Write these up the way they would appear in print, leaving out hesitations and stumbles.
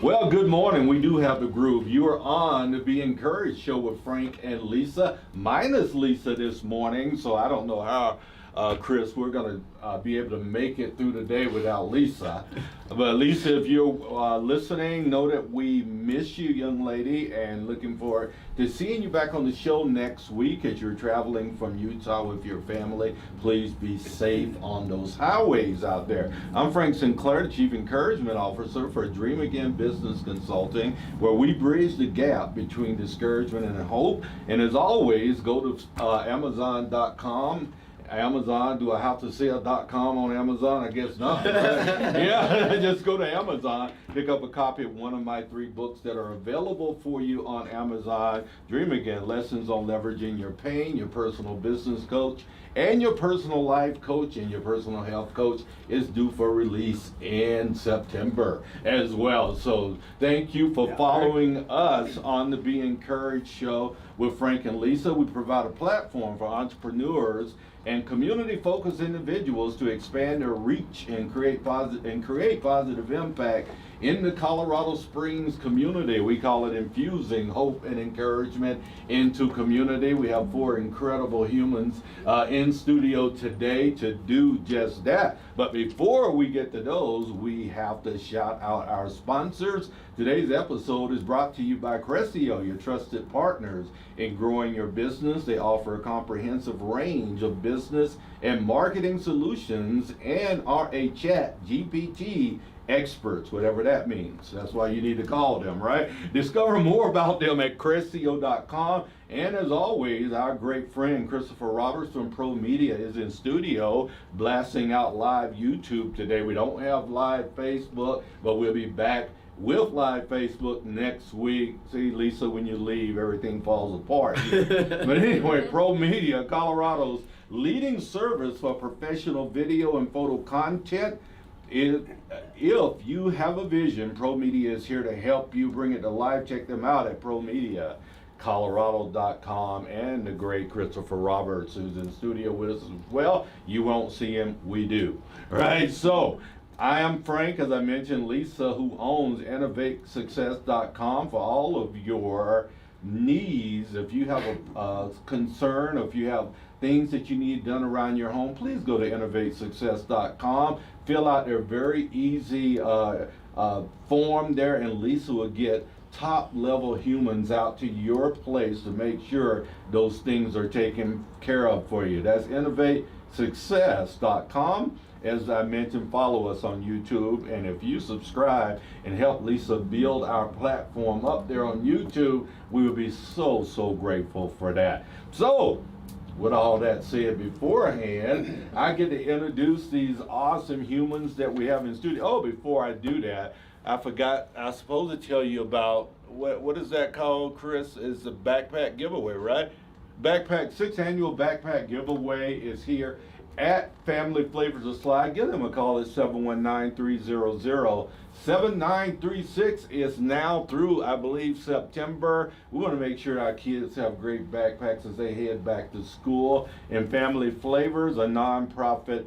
Well, good morning. We do have the groove. You are on the Be Encouraged show with Frank and Lisa, minus Lisa this morning. So I don't know how, Chris, we're going to be able to make it through the day without Lisa. But Lisa, if you're listening, know that we miss you, young lady, and looking forward to seeing you back on the show next week as you're traveling from Utah with your family. Please be safe on those highways out there. I'm Frank Sinclair, the Chief Encouragement Officer for Dream Again Business Consulting, where we bridge the gap between discouragement and hope. And as always, go to Amazon.com. Amazon, do I have to say .com on Amazon? I guess not. Right? Yeah, just go to Amazon, pick up a copy of one of my 3 books that are available for you on Amazon. Dream Again, Lessons on Leveraging Your Pain, Your Personal Business Coach, and Your Personal Life Coach, and Your Personal Health Coach is due for release in September as well. So thank you for following us on the Be Encouraged show with Frank and Lisa. We provide a platform for entrepreneurs and community-focused individuals to expand their reach and create positive impact in the Colorado Springs community. We call it infusing hope and encouragement into community. We have 4 incredible humans in studio today to do just that. But before we get to those, we have to shout out our sponsors. Today's episode is brought to you by Crescio, your trusted partners in growing your business. They offer a comprehensive range of business and marketing solutions and are a chat GPT experts, whatever that means. That's why you need to call them, right? Discover more about them at Crescio.com. And as always, our great friend Christopher Roberts from Pro Media is in studio blasting out live YouTube today. We don't have live Facebook, but we'll be back with live Facebook next week. See, Lisa, when you leave, everything falls apart. But anyway, Pro Media, Colorado's leading service for professional video and photo content. If you have a vision, Pro Media is here to help you bring it to life. Check them out at ProMediaColorado.com, and the great Christopher Roberts, who's in studio with us as well. You won't see him, we do. Right? So I am Frank, as I mentioned. Lisa, who owns InnovateSuccess.com for all of your needs. If you have a concern, or if you have things that you need done around your home, please go to InnovateSuccess.com. Fill out their very easy form there, and Lisa will get top-level humans out to your place to make sure those things are taken care of for you. That's InnovateSuccess.com. As I mentioned, follow us on YouTube, and if you subscribe and help Lisa build our platform up there on YouTube, we would be so grateful for that. So, with all that said beforehand, I get to introduce these awesome humans that we have in studio. Oh, before I do that, I forgot, I was supposed to tell you about, what is that called, Chris? It's the backpack giveaway, right? 6th annual backpack giveaway is here at Family Flavors of Slide. Give them a call at 719-300-7936. is now through, I believe, September. We want to make sure our kids have great backpacks as they head back to school. And Family Flavors, a nonprofit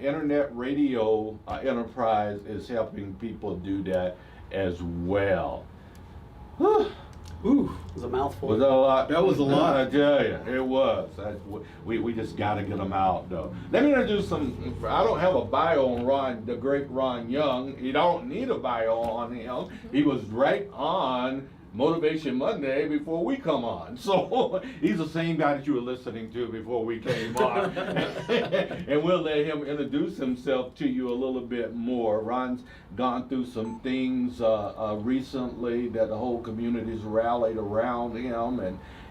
internet radio enterprise, is helping people do that as well. Ooh, it was a mouthful. Was that a lot? That was a lot. I tell you, it was. We just got to get them out, though. Let me introduce some. I don't have a bio on Ron, the great Ron Young. You don't need a bio on him. He was right on Motivation Monday before we come on. So he's the same guy that you were listening to before we came on. And we'll let him introduce himself to you a little bit more. Ron's gone through some things recently that the whole community's rallied around him,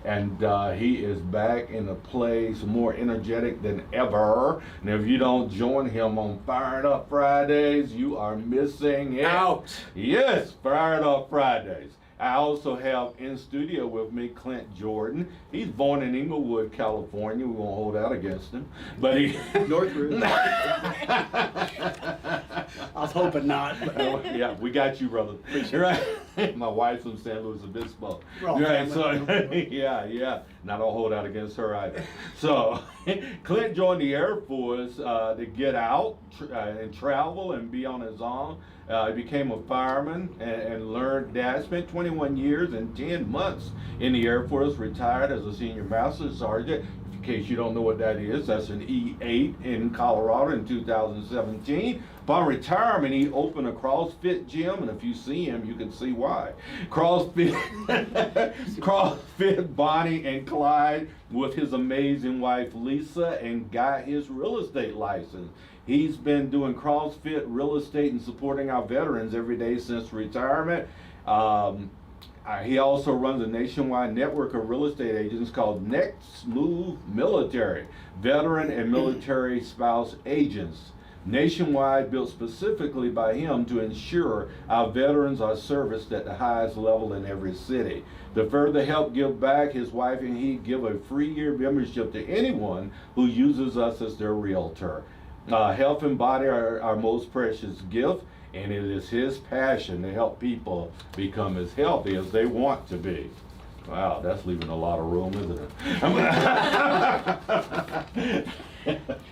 and he is back in a place more energetic than ever. And if you don't join him on Fired Up Fridays, you are missing it. Out. Yes, Fired Up Fridays. I also have in studio with me Clint Jordan. He's born in Inglewood, California. We won't hold out against him, but he. Northridge. I was hoping not. But Yeah, we got you, brother. Right. My wife's from San Luis Obispo. We're all Right. family. So yeah. And I don't hold out against her either. So Clint joined the Air Force to get out and travel and be on his own. He became a fireman and learned that. Spent 21 years and 10 months in the Air Force. Retired as a senior master sergeant. In case you don't know what that is, that's an E8 in Colorado in 2017. Upon retirement, he opened a CrossFit gym, and if you see him, you can see why. CrossFit Bonnie and Clyde with his amazing wife Lisa, and got his real estate license. He's been doing CrossFit real estate and supporting our veterans every day since retirement. He also runs a nationwide network of real estate agents called Next Move Military, veteran and military spouse agents. Nationwide, built specifically by him to ensure our veterans are serviced at the highest level in every city. To further help give back, his wife and he give a free year membership to anyone who uses us as their realtor. Health and body are our most precious gift, and it is his passion to help people become as healthy as they want to be. Wow, that's leaving a lot of room, isn't it?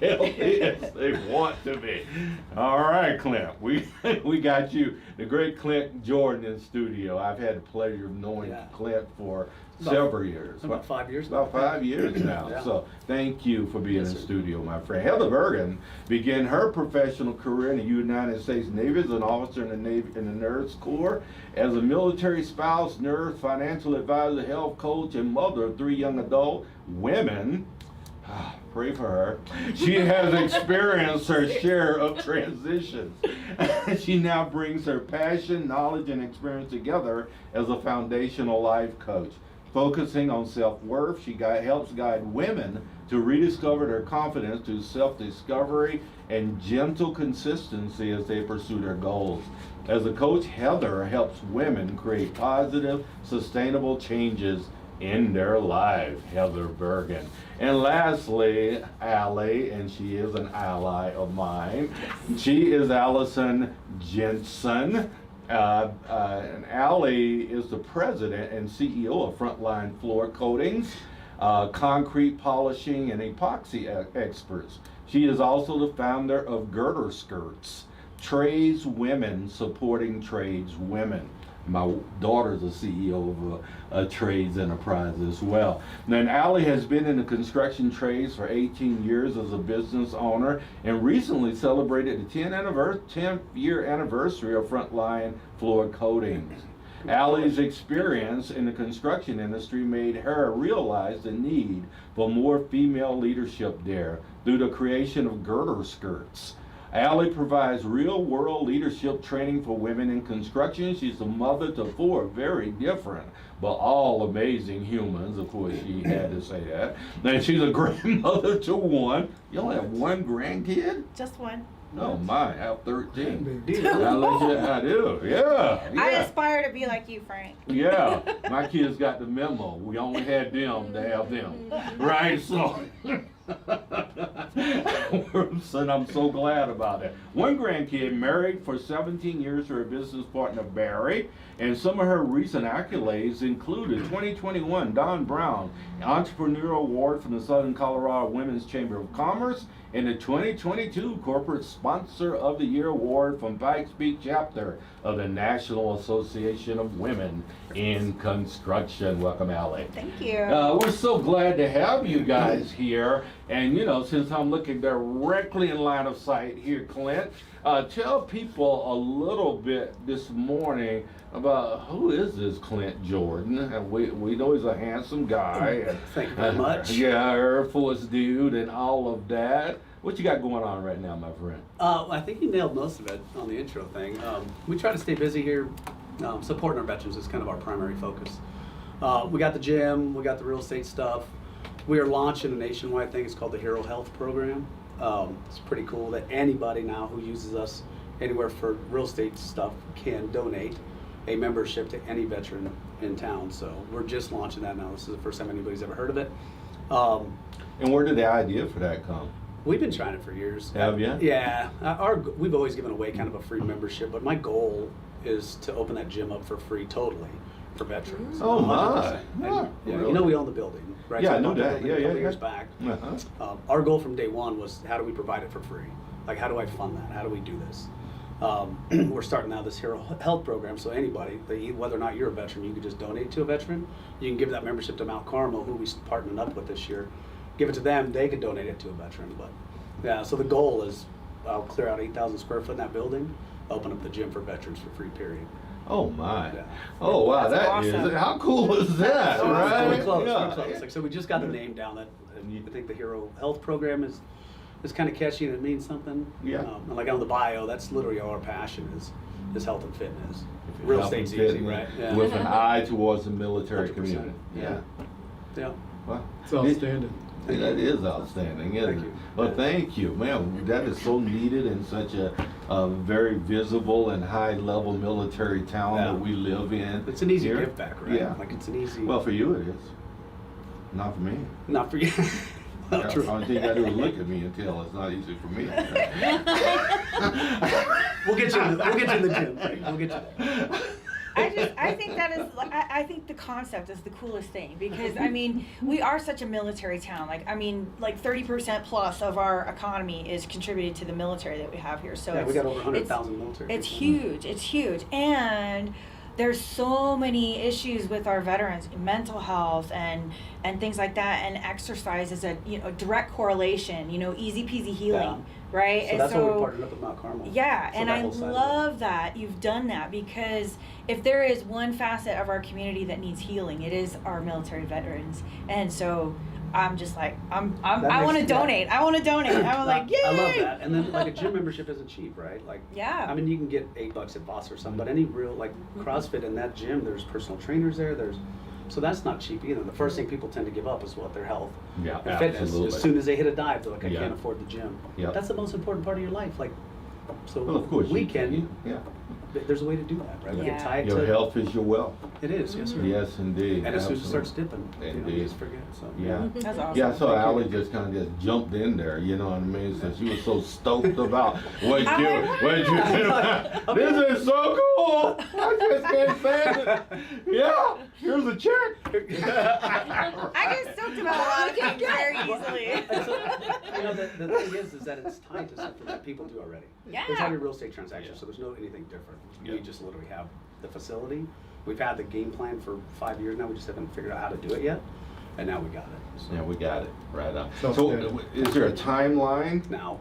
Healthy as they want to be. All right, Clint, we got you, the great Clint Jordan in studio. I've had the pleasure of knowing Clint for several years. About 5 years. About 5 years now. Yeah. So thank you for being in studio, my friend. Heather Bergen began her professional career in the United States Navy as an officer in the Navy in the Nurse Corps, as a military spouse, nurse, financial advisor, health coach, and mother of 3 young adult women. Pray for her. She has experienced her share of transitions. She now brings her passion, knowledge, and experience together as a foundational life coach. Focusing on self-worth, she helps guide women to rediscover their confidence through self-discovery and gentle consistency as they pursue their goals. As a coach, Heather helps women create positive, sustainable changes in their life. Heather Bergen. And lastly, Allie, and she is an ally of mine. She is Allison Jensen. And Allie is the president and CEO of Frontline Floor Coatings, concrete polishing, and epoxy experts. She is also the founder of Girder Skirts, trades women supporting trades women. My daughter's a CEO of a trades enterprise as well. Then Allie has been in the construction trades for 18 years as a business owner, and recently celebrated the 10th year anniversary of Frontline Floor Coatings. Allie's experience in the construction industry made her realize the need for more female leadership there through the creation of Girder Skirts. Allie provides real-world leadership training for women in construction. She's a mother to 4 very different, but all amazing humans. Of course, she had to say that. And she's a grandmother to 1. You only have 1 grandkid? Just one. Oh my, I have 13. Big deal. I do, yeah. I aspire to be like you, Frank. Yeah, my kids got the memo. We only had them to have them, right? So, and I'm so glad about it. 1 grandkid, married for 17 years to her business partner Barry, and some of her recent accolades included 2021 Don Brown Entrepreneurial Award from the Southern Colorado Women's Chamber of Commerce, and the 2022 Corporate Sponsor of the Year Award from Pikes Peak Chapter of the National Association of Women in Construction. Welcome, Allie. Thank you. We're so glad to have you guys here. And you know, since I'm looking directly in line of sight here, Clint, tell people a little bit this morning about who is this Clint Jordan. And we know he's a handsome guy. And, Thank you very much. Yeah, Air Force dude and all of that. What you got going on right now, my friend? I think you nailed most of it on the intro thing. We try to stay busy here. Supporting our veterans is kind of our primary focus. We got the gym, we got the real estate stuff. We are launching a nationwide thing. It's called the Hero Health Program. It's pretty cool that anybody now who uses us anywhere for real estate stuff can donate. a membership to any veteran in town. So we're just launching that now. This is the first time anybody's ever heard of it. And where did the idea for that come? We've been trying it for years. Have you? Yeah. We've always given away kind of a free membership, but my goal is to open that gym up for free totally for veterans. Oh, my. 100%. And, Yeah, yeah, really? you know we own the building, right? Yeah, So I we know bought the that. building Yeah, a couple yeah, years yeah. back. Uh-huh. Our goal from day one was, how do we provide it for free? Like, how do I fund that? How do we do this? We're starting now this Hero Health program, so anybody, whether or not you're a veteran, you can just donate to a veteran. You can give that membership to Mount Carmel, who we partnered up with this year. Give it to them, they can donate it to a veteran. But yeah, so the goal is I'll clear out 8,000 square foot in that building, open up the gym for veterans for free, period. Oh my! Yeah. Oh wow! That's That is awesome. how cool is that, So right? We're close, Yeah. we're close. Like, so we just got the name down. That I think the Hero Health program is kind of catchy and it means something. Yeah. And like on the bio, that's literally our passion is health and fitness. Real Health and estate's easy, fitness right? Yeah. With an eye towards the military 100%. community. Yeah. Yeah. Wow. It's outstanding. That is outstanding, isn't Thank it? you. Well, Yeah. thank you, man. That is so needed in such a very visible and high-level military town Yeah. that we live in. It's an easy here. give back, right? Yeah. Like it's an easy. Well, for you it is. Not for me. not for you. Not true. Only thing I do is look at me and tell it's not easy for me. We'll get you in the gym. Frank. We'll get you there. I think that is, I think the concept is the coolest thing because, I mean, we are such a military town. Like, I mean, like 30% plus of our economy is contributed to the military that we have here. So Yeah, it's, we got over 100,000 military. it's people. huge. It's huge. And there's so many issues with our veterans, mental health and things like that. And exercise is a, direct correlation, easy peasy healing, Yeah. right? So and that's so, why we partnered up with Mount Carmel. yeah, So and that I whole side of it. love that you've done that because if there is one facet of our community that needs healing, it is our military veterans. And so I'm just like, I want to makes- yeah. donate. I want to donate. I'm like, yay! I love that. And then like a gym membership isn't cheap, right? Like, Yeah. I mean, you can get $8 at Boss or something, but any real like CrossFit in that gym, there's personal trainers there. So that's not cheap either. The first thing people tend to give up is what, their health Yeah, and fitness. absolutely. As soon as they hit a dive, they're like, I Yeah. can't afford the gym. Yeah. That's the most important part of your life. Like, so Well, of course we you can. Yeah. There's a way to do that, right? We Yeah. get tied Your to health is your wealth. It is, yes, sir. Yes, indeed. And as soon as it Absolutely. starts dipping, you Indeed. just forget. So Yeah. That's awesome. Yeah, so Thank you. Allie just kind of just jumped in there, you know what I mean? Since you were so stoked about what you this is so cool. I just can't stand it. Yeah, here's a check. I get stoked about a lot of things very easily. You know, the thing is that it's tied to something that people do already. Yeah. There's already real estate transactions, Yeah. so there's no anything different. Yeah. We just literally have the facility. We've had the game plan for 5 years now. We just haven't figured out how to do it yet, and now we got it. So Yeah, we got it right up. So- So, is there a timeline now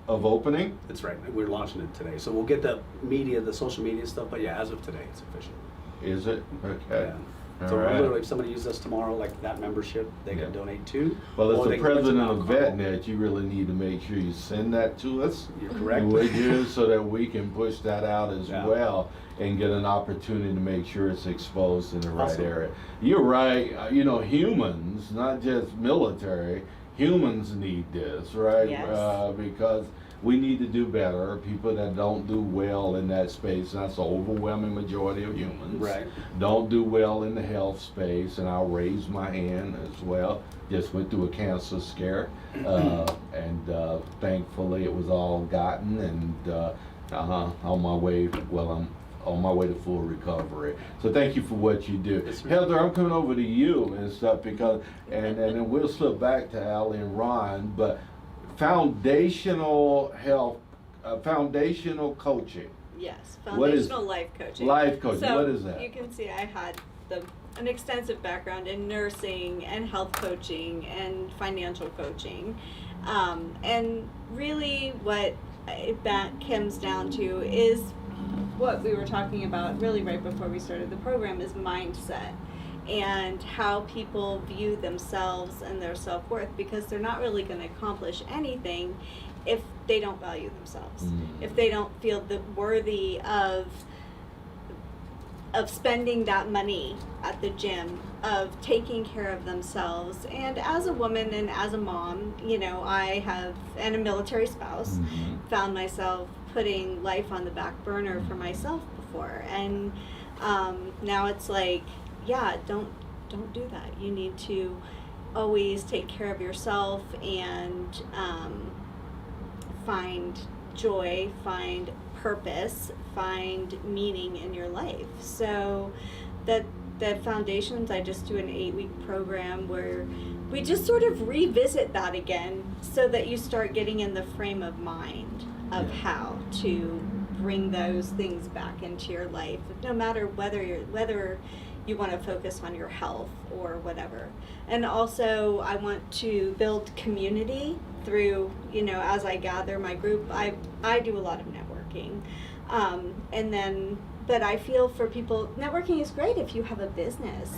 of opening? it's right. We're launching it today, so we'll get the media, the social media stuff. But yeah, as of today, it's official. Is it? Okay. Yeah. All So right. literally, if somebody uses us tomorrow, like that membership, they Yeah. can donate to. Well, as or the they can give it to president Mount of Carmel. VetNet, you really need to make sure you send that to us. You're correct. Would you, so that we can push that out as Yeah. well and get an opportunity to make sure it's exposed in the right Awesome. area. You're right. Humans, not just military, humans need this, right? Yes. Because we need to do better. People that don't do well in that space, and that's the overwhelming majority of humans, Right. don't do well in the health space, and I'll raise my hand as well. Just went through a cancer scare, and thankfully it was all gotten, and on my way. Well, I'm on my way to full recovery. So thank you for what you do. Yes, sir. Heather, I'm coming over to you and stuff because, and then we'll slip back to Allie and Ron, but foundational health, foundational coaching. Yes, What is- foundational life coaching. Life coaching, So what is that? you can see I had an extensive background in nursing and health coaching and financial coaching. And really what that comes down to is what we were talking about really right before we started the program is mindset and how people view themselves and their self-worth, because they're not really going to accomplish anything if they don't value themselves, if they don't feel worthy of spending that money at the gym, of taking care of themselves. And as a woman and as a mom, I have, and a military spouse, found myself putting life on the back burner for myself before, and now it's like, yeah, don't do that. You need to always take care of yourself and find joy, find purpose, find meaning in your life. So the foundations, I just do an 8-week program where we just sort of revisit that again, so that you start getting in the frame of mind of how to bring those things back into your life, no matter whether you want to focus on your health or whatever. And also, I want to build community through, as I gather my group, I do a lot of networking. But I feel for people, networking is great if you have a business.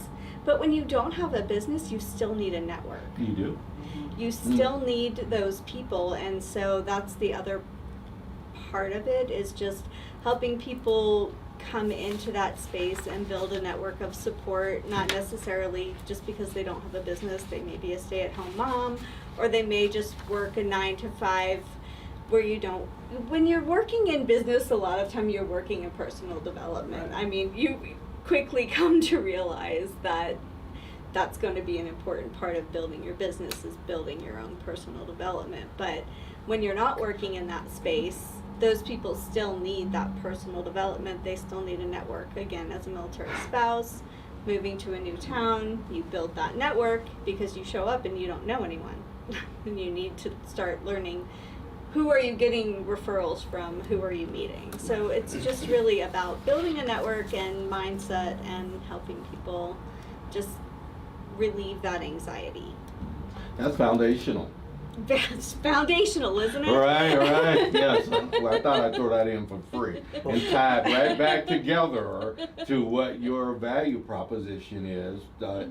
But when you don't have a business, you still need a network. You do? You still need those people, and so that's the other part of it, is just helping people come into that space and build a network of support, not necessarily just because they don't have a business. They may be a stay-at-home mom, or they may just work a 9-to-5 where you don't. When you're working in business, a lot of time you're working in personal development. I mean, you quickly come to realize that that's going to be an important part of building your business, is building your own personal development. But when you're not working in that space, those people still need that personal development. They still need a network. Again, as a military spouse, moving to a new town, you build that network because you show up and you don't know anyone. And you need to start learning, who are you getting referrals from, who are you meeting? So it's just really about building a network and mindset and helping people just relieve that anxiety. That's foundational. That's foundational, isn't it? Right, yes. Well, I thought I'd throw that in for free and tie it right back together to what your value proposition is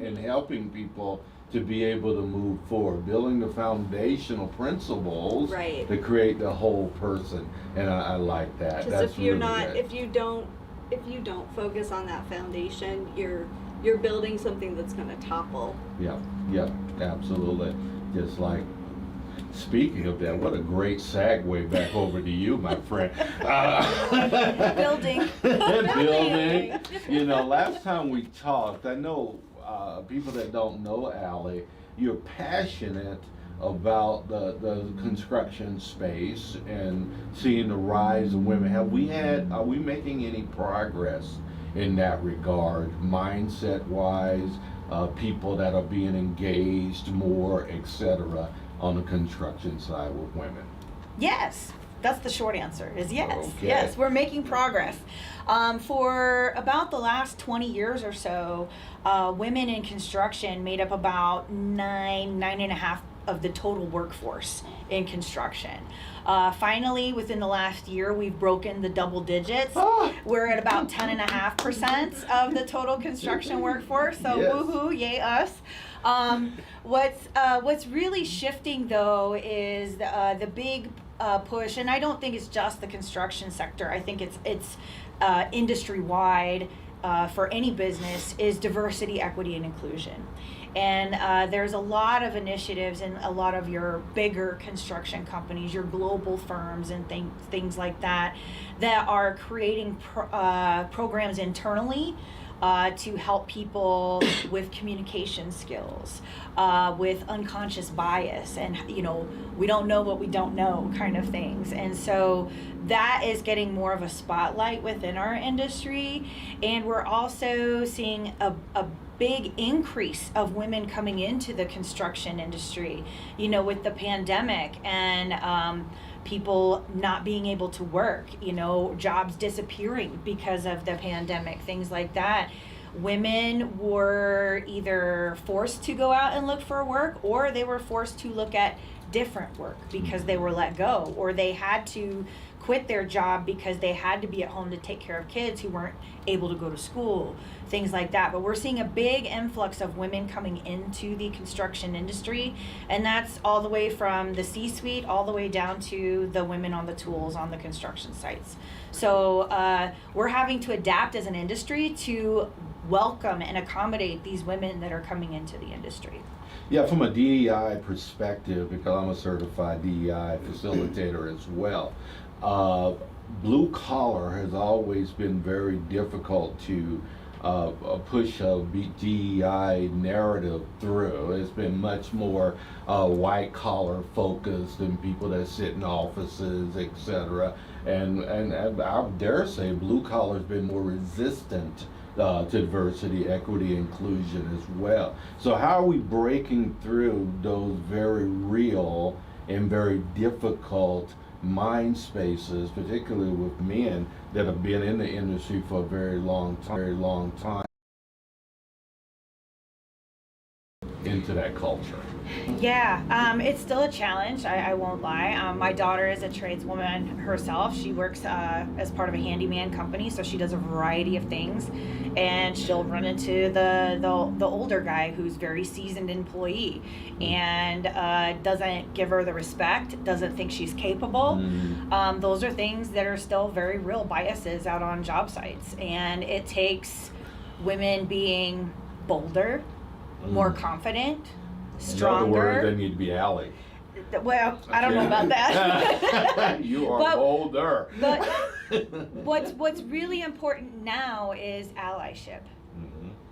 in helping people to be able to move forward, building the foundational principles to create the whole person, and I like that. Because That's if you're really not, good. if you don't focus on that foundation, you're building something that's going to topple. Yeah, absolutely. Just like, speaking of that, what a great segue back over to you, my friend. Building. Building. Last time we talked, I know people that don't know Allie, you're passionate about the construction space and seeing the rise of women. Are we making any progress in that regard, mindset-wise, people that are being engaged more, etc., on the construction side with women? Yes, that's the short answer, is yes. Okay. Yes, we're making progress. For about the last 20 years or so, women in construction made up about 9.5% of the total workforce in construction. Finally, within the last year, we've broken the double digits. We're at about 10.5% of the total construction workforce, so yes. Woohoo, yay us. What's really shifting though is the big push, and I don't think it's just the construction sector. I think it's industry wide for any business, is diversity, equity, and inclusion. And there's a lot of initiatives in a lot of your bigger construction companies, your global firms and things like that are creating programs internally to help people with communication skills, with unconscious bias, and we don't know what we don't know kind of things. And so that is getting more of a spotlight within our industry. And we're also seeing a big increase of women coming into the construction industry, with the pandemic and people not being able to work, jobs disappearing because of the pandemic, things like that. Women were either forced to go out and look for work, or they were forced to look at different work because they were let go, or they had to quit their job because they had to be at home to take care of kids who weren't able to go to school, things like that. But we're seeing a big influx of women coming into the construction industry, and that's all the way from the C-suite all the way down to the women on the tools on the construction sites. So we're having to adapt as an industry to welcome and accommodate these women that are coming into the industry. Yeah, from a DEI perspective, because I'm a certified DEI facilitator as well, blue collar has always been very difficult to push a DEI narrative through. It's been much more white collar focused and people that sit in offices, etc. And I dare say blue collar has been more resistant to diversity, equity, inclusion as well. So how are we breaking through those very real and very difficult mind spaces, particularly with men that have been in the industry for a very long time, into that culture? Yeah, it's still a challenge. I won't lie. My daughter is a tradeswoman herself. She works as part of a handyman company, so she does a variety of things, and she'll run into the older guy who's very seasoned employee, and doesn't give her the respect, doesn't think she's capable. Those are things that are still very real biases out on job sites, and it takes women being bolder, more confident, stronger. In other words, they need to be alley. Well, I don't know about that. You are But- bolder. But what's really important now is allyship.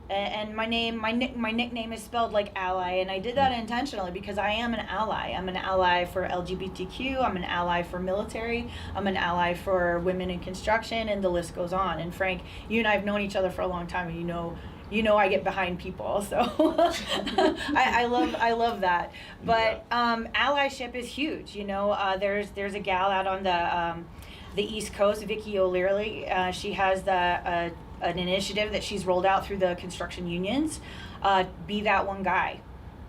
And my nickname is spelled like ally, and I did that intentionally because I am an ally. I'm an ally for LGBTQ. I'm an ally for military. I'm an ally for women in construction, and the list goes on. And Frank, you and I have known each other for a long time, and you know I get behind people, so I love that. But allyship is huge. There's a gal out on the East Coast, Vicky O'Leary. She has an initiative that she's rolled out through the construction unions. Be that one guy,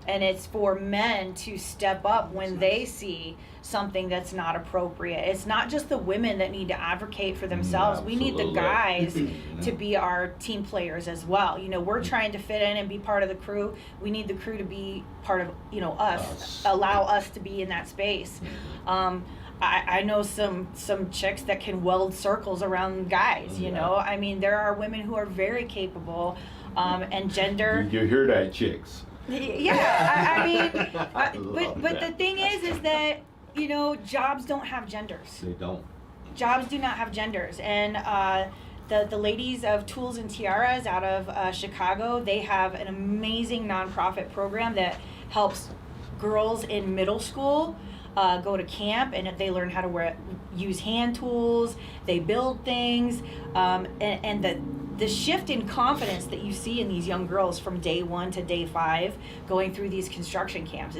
and it's for men to step up when they see something that's not appropriate. It's not just the women that need to advocate for themselves. We need the guys to be our team players as well. We're trying to fit in and be part of the crew. We need the crew to be part of, us. Allow us to be in that space. I know some chicks that can weld circles around guys, I mean, there are women who are very capable, and gender. You hear that, chicks? Yeah, I mean, but the thing is that, jobs don't have genders. They don't. Jobs do not have genders. And the ladies of Tools and Tiaras out of Chicago, they have an amazing nonprofit program that helps girls in middle school go to camp, and they learn how to use hand tools, they build things, and the shift in confidence that you see in these young girls from day 1 to day 5 going through these construction camps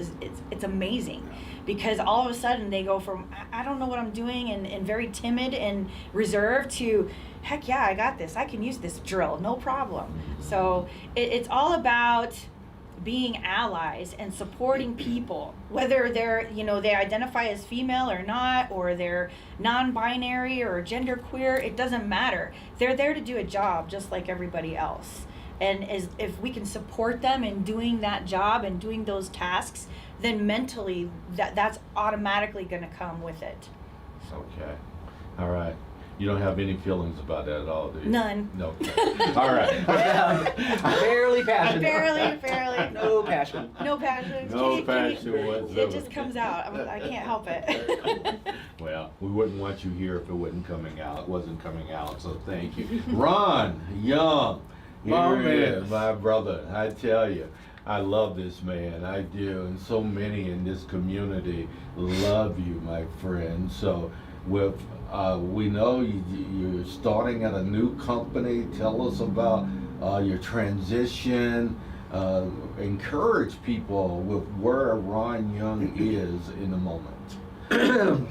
it's amazing, because all of a sudden they go from I don't know what I'm doing and very timid and reserved to heck yeah, I got this, I can use this drill, no problem. So it's all about being allies and supporting people, whether they're, they identify as female or not, or they're non-binary or genderqueer, it doesn't matter. They're there to do a job just like everybody else. And if we can support them in doing that job and doing those tasks, then mentally that's automatically going to come with it. Okay. All right. You don't have any feelings about that at all, do you? None. No. All right. Barely passionate. Barely. No passion. No passion. No passion whatsoever. It just comes out. I can't help it. Well, we wouldn't want you here if it wasn't coming out. It wasn't coming out, so thank you. Ron Young. Here he is, my brother. I tell you, I love this man. I do. And so many in this community love you, my friend. So we know you're starting at a new company. Tell us about your transition. Encourage people with where Ron Young is in the moment.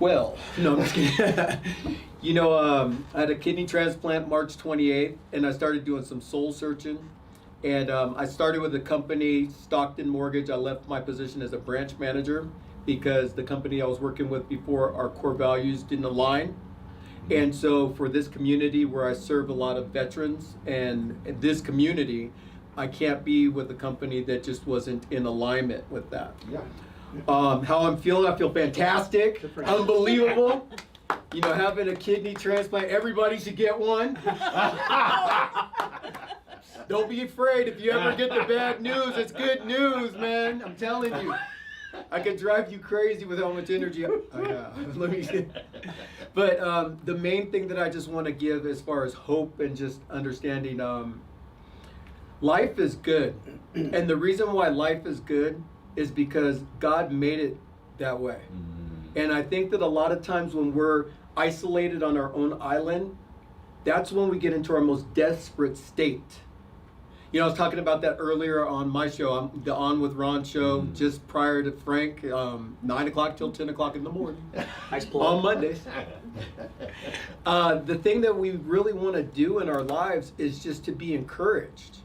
Well, no, I'm just kidding. I had a kidney transplant March 28th, and I started doing some soul searching. And I started with a company, Stockton Mortgage. I left my position as a branch manager because the company I was working with before, our core values didn't align. And so for this community where I serve a lot of veterans and this community, I can't be with a company that just wasn't in alignment with that. Yeah. How I'm feeling, I feel fantastic, unbelievable. Having a kidney transplant, everybody should get one. Don't be afraid if you ever get the bad news, it's good news, man, I'm telling you. I could drive you crazy with how much energy. Let me. But the main thing that I just want to give, as far as hope and just understanding, life is good, and the reason why life is good is because God made it that way. And I think that a lot of times when we're isolated on our own island, that's when we get into our most desperate state. You know, I was talking about that earlier on my show, the On with Ron show, just prior to Frank, 9 o'clock till 10 o'clock in the morning. Nice plug. On Mondays. The thing that we really want to do in our lives is just to be encouraged.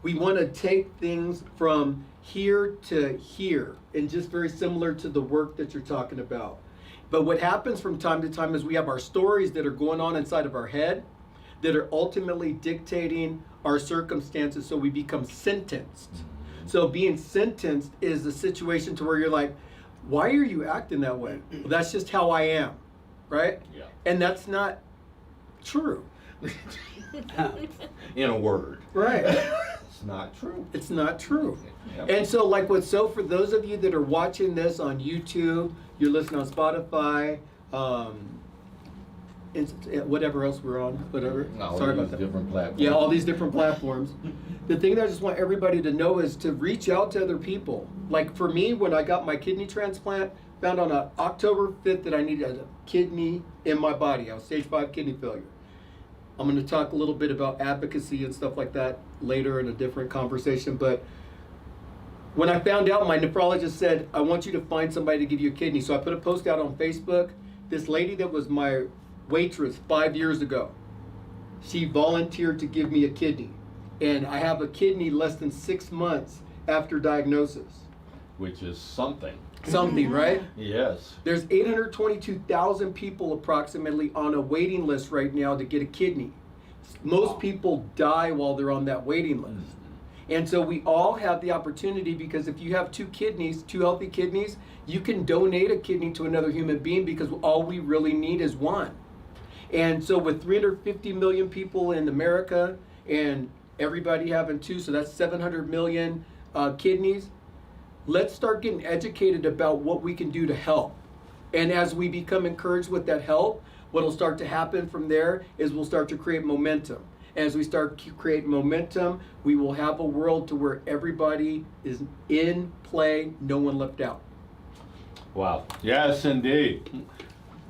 We want to take things from here to here, and just very similar to the work that you're talking about. But what happens from time to time is we have our stories that are going on inside of our head that are ultimately dictating our circumstances, so we become sentenced. So being sentenced is a situation to where you're like, why are you acting that way? Well, that's just how I am, right? Yeah. And that's not true. In a word. Right. It's not true. It's not true. Yep. And so, like, for those of you that are watching this on YouTube, you're listening on Spotify, whatever else we're on, whatever. Sorry about that. Different platforms. Yeah, all these different platforms. The thing that I just want everybody to know is to reach out to other people. Like for me, when I got my kidney transplant, found on October 5th that I needed a kidney in my body. I was stage 5 kidney failure. I'm going to talk a little bit about advocacy and stuff like that later in a different conversation. But when I found out, my nephrologist said, I want you to find somebody to give you a kidney. So I put a post out on Facebook. This lady that was my waitress 5 years ago, she volunteered to give me a kidney. And I have a kidney less than 6 months after diagnosis. Which is something. Something, right? Yes. There's 822,000 people approximately on a waiting list right now to get a kidney. Most people die while they're on that waiting list. And so we all have the opportunity, because if you have two healthy kidneys, you can donate a kidney to another human being, because all we really need is one. And so with 350 million people in America and everybody having two, so that's 700 million kidneys. Let's start getting educated about what we can do to help. And as we become encouraged with that help, what will start to happen from there is we'll start to create momentum. As we start to create momentum, we will have a world to where everybody is in play, no one left out. Wow. Yes, indeed.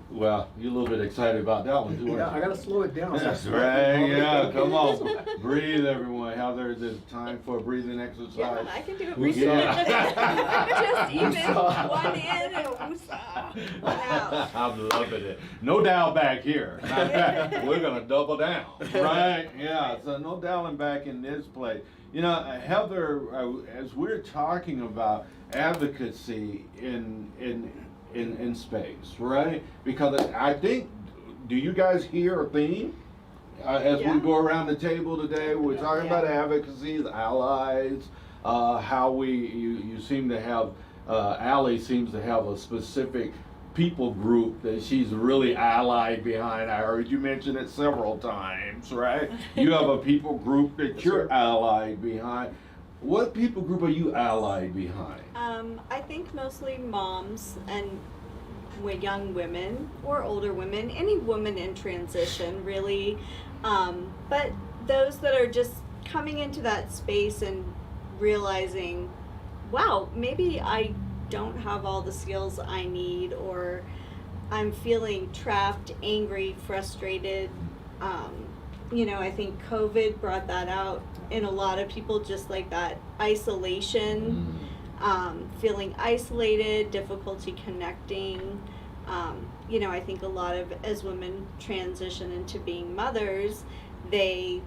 Well, you're a little bit excited about that one too, Yeah, aren't I you? gotta slow it down. That's right. Yeah, come on. Breathe, everyone. There's time for a breathing exercise. Yeah, I can do it. We Just can. even one in and one out. I'm loving it. No doubt back here. Matter of fact, we're gonna double down, right? Yeah. So no dialing back in this place. You know, Heather, as we're talking about advocacy in space, right? Because I think, do you guys hear a theme? As Yeah. we go around the table today, we're talking Yeah. about advocacy, allies, how you seem to have, Allie seems to have a specific people group that she's really allied behind. I heard you mention it several times, right? You have a people group that Yes, you're sir. allied behind. What people group are you allied behind? I think mostly moms and young women or older women, any woman in transition really, but those that are just coming into that space and realizing, wow, maybe I don't have all the skills I need, or I'm feeling trapped, angry, frustrated. I think COVID brought that out in a lot of people, just like that isolation, feeling isolated, difficulty connecting. I think a lot of, as women transition into being mothers, they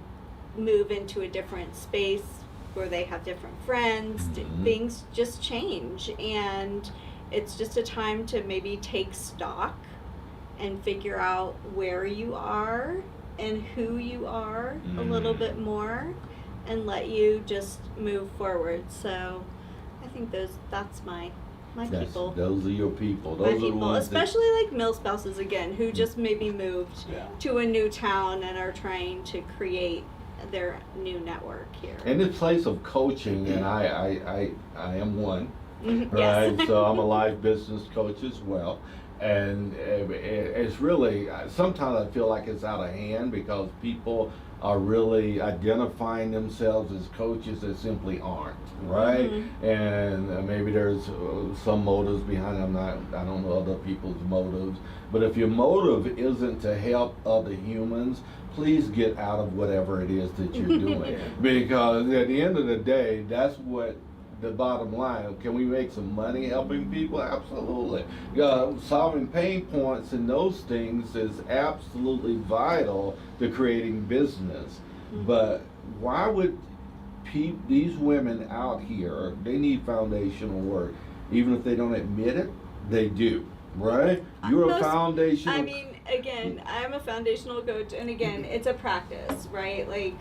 move into a different space where they have different friends, things just change, and it's just a time to maybe take stock and figure out where you are and who you are a little bit more, and let you just move forward. So I think that's my people. Those are your people. My Those are the people, ones that- especially like mill spouses again, who just maybe moved Yeah. to a new town and are trying to create their new network here. in this place of coaching, and I am one, Mhm, right? yes. So I'm a life business coach as well. And it's really, sometimes I feel like it's out of hand because people are really identifying themselves as coaches that simply aren't, right? And maybe there's some motives behind it. I don't know other people's motives. But if your motive isn't to help other humans, please get out of whatever it is that you're doing. Because at the end of the day, that's what the bottom line. Can we make some money helping people? Absolutely. Solving pain points and those things is absolutely vital to creating business. But why would these women out here, they need foundational work. Even if they don't admit it, they do, right? You're a Most- foundational. I mean, again, I'm a foundational coach, and again, it's a practice, right? Like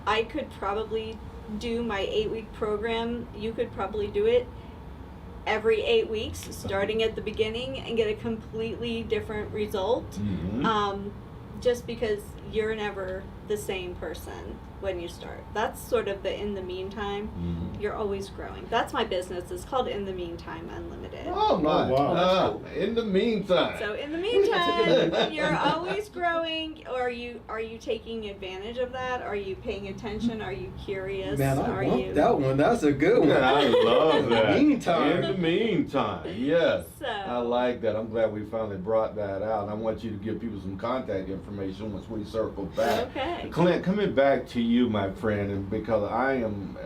I could probably do my 8-week program. You could probably do it every 8 weeks, starting at the beginning, and get a completely different result. Just because you're never the same person when you start. That's sort of the in the meantime. You're always growing. That's my business. It's called In the Meantime Unlimited. Oh, nice. wow. That's cool. In the meantime. So in the That's a good meantime, one. you're always growing. Or are you taking advantage of that? Are you paying attention? Are you curious? Man, are I want you? that one. That's a good one. Yeah, I love that. Meantime. In the meantime, yes. So- I like that. I'm glad we finally brought that out. And I want you to give people some contact information once we circle back. Okay. Clint, coming back to you, my friend, and because I am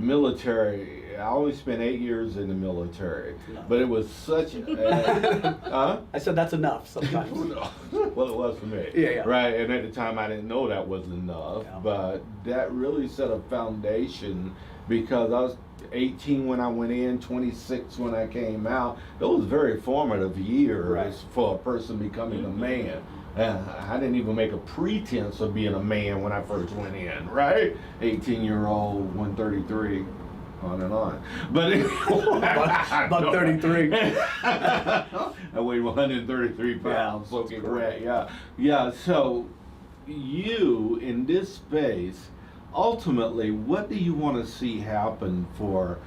military, I only spent 8 years in the military, No. but it was such a, huh? I said that's enough sometimes. Well, it was for me. Yeah. Right, and at the time I didn't know that was enough, Yeah. but that really set a foundation because I was 18 when I went in, 26 when I came out. Those very formative years Right. for a person becoming a man. I didn't even make a pretense of being a man when I first went in, right? 18-year-old, 133. On and on. But anyway, Buck 33. I weighed 133 pounds, soaking wet. Yeah. So, you in this space, ultimately, what do you want to see happen for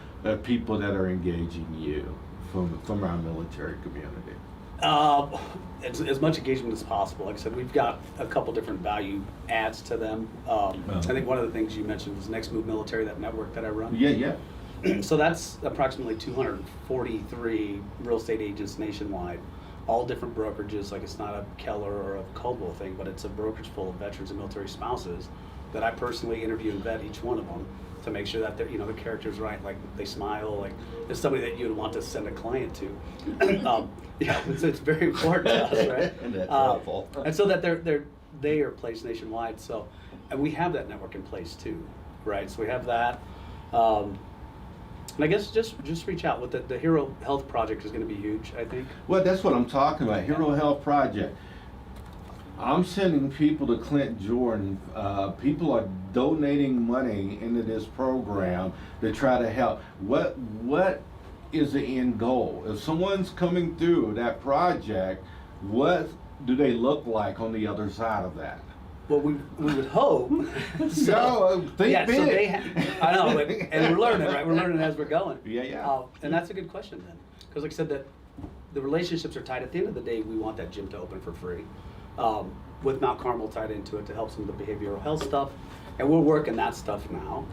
people that are engaging you from our military community? As much engagement as possible. Like I said, we've got a couple different value adds to them. I think one of the things you mentioned was Next Move Military, that network that I run. Yeah. So that's approximately 243 real estate agents nationwide, all different brokerages. Like it's not a Keller or a Coldwell thing, but it's a brokerage full of veterans and military spouses that I personally interview and vet each one of them to make sure that the character's right, like they smile, like it's somebody that you'd want to send a client to. It's very important to us, right? And that's helpful. And so that they are placed nationwide. So, and we have that network in place too, right? So we have that. And I guess just reach out with the Hero Health Project is going to be huge, I think. Well, that's what I'm talking about. Hero Health Project. I'm sending people to Clint Jordan. People are donating money into this program to try to help. What is the end goal? If someone's coming through that project, what do they look like on the other side of that? Well, we would hope. Think yeah, big. so I know, and we're learning, right? We're learning as we're going. Yeah. And that's a good question then, because like I said, that the relationships are tied. At the end of the day, we want that gym to open for free, with Mount Carmel tied into it to help some of the behavioral health stuff, and we're working that stuff now.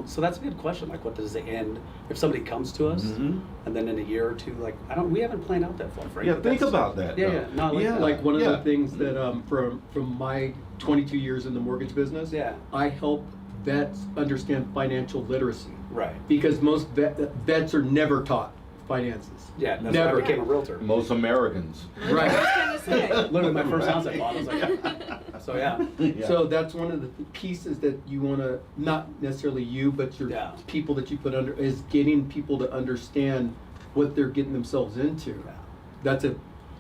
So that's a good question. Like, what does the end? If somebody comes to us, and then in a year or two, like we haven't planned out that far, Frank. Yeah, but think that's- about that. Yeah, though. yeah. No, I like that. Like one of Yeah. the things that from my 22 years in the mortgage business, Yeah. I help vets understand financial literacy Right. because most vets are never taught finances. Yeah, that's Never. why I became a realtor. Most Americans. Right. I was gonna say. Literally, my first house I bought, I was like, so yeah. Yeah. So that's one of the pieces that you want to, not necessarily you, but your Yeah. people that you put under, is getting people to understand what they're getting themselves into. Yeah. That's a,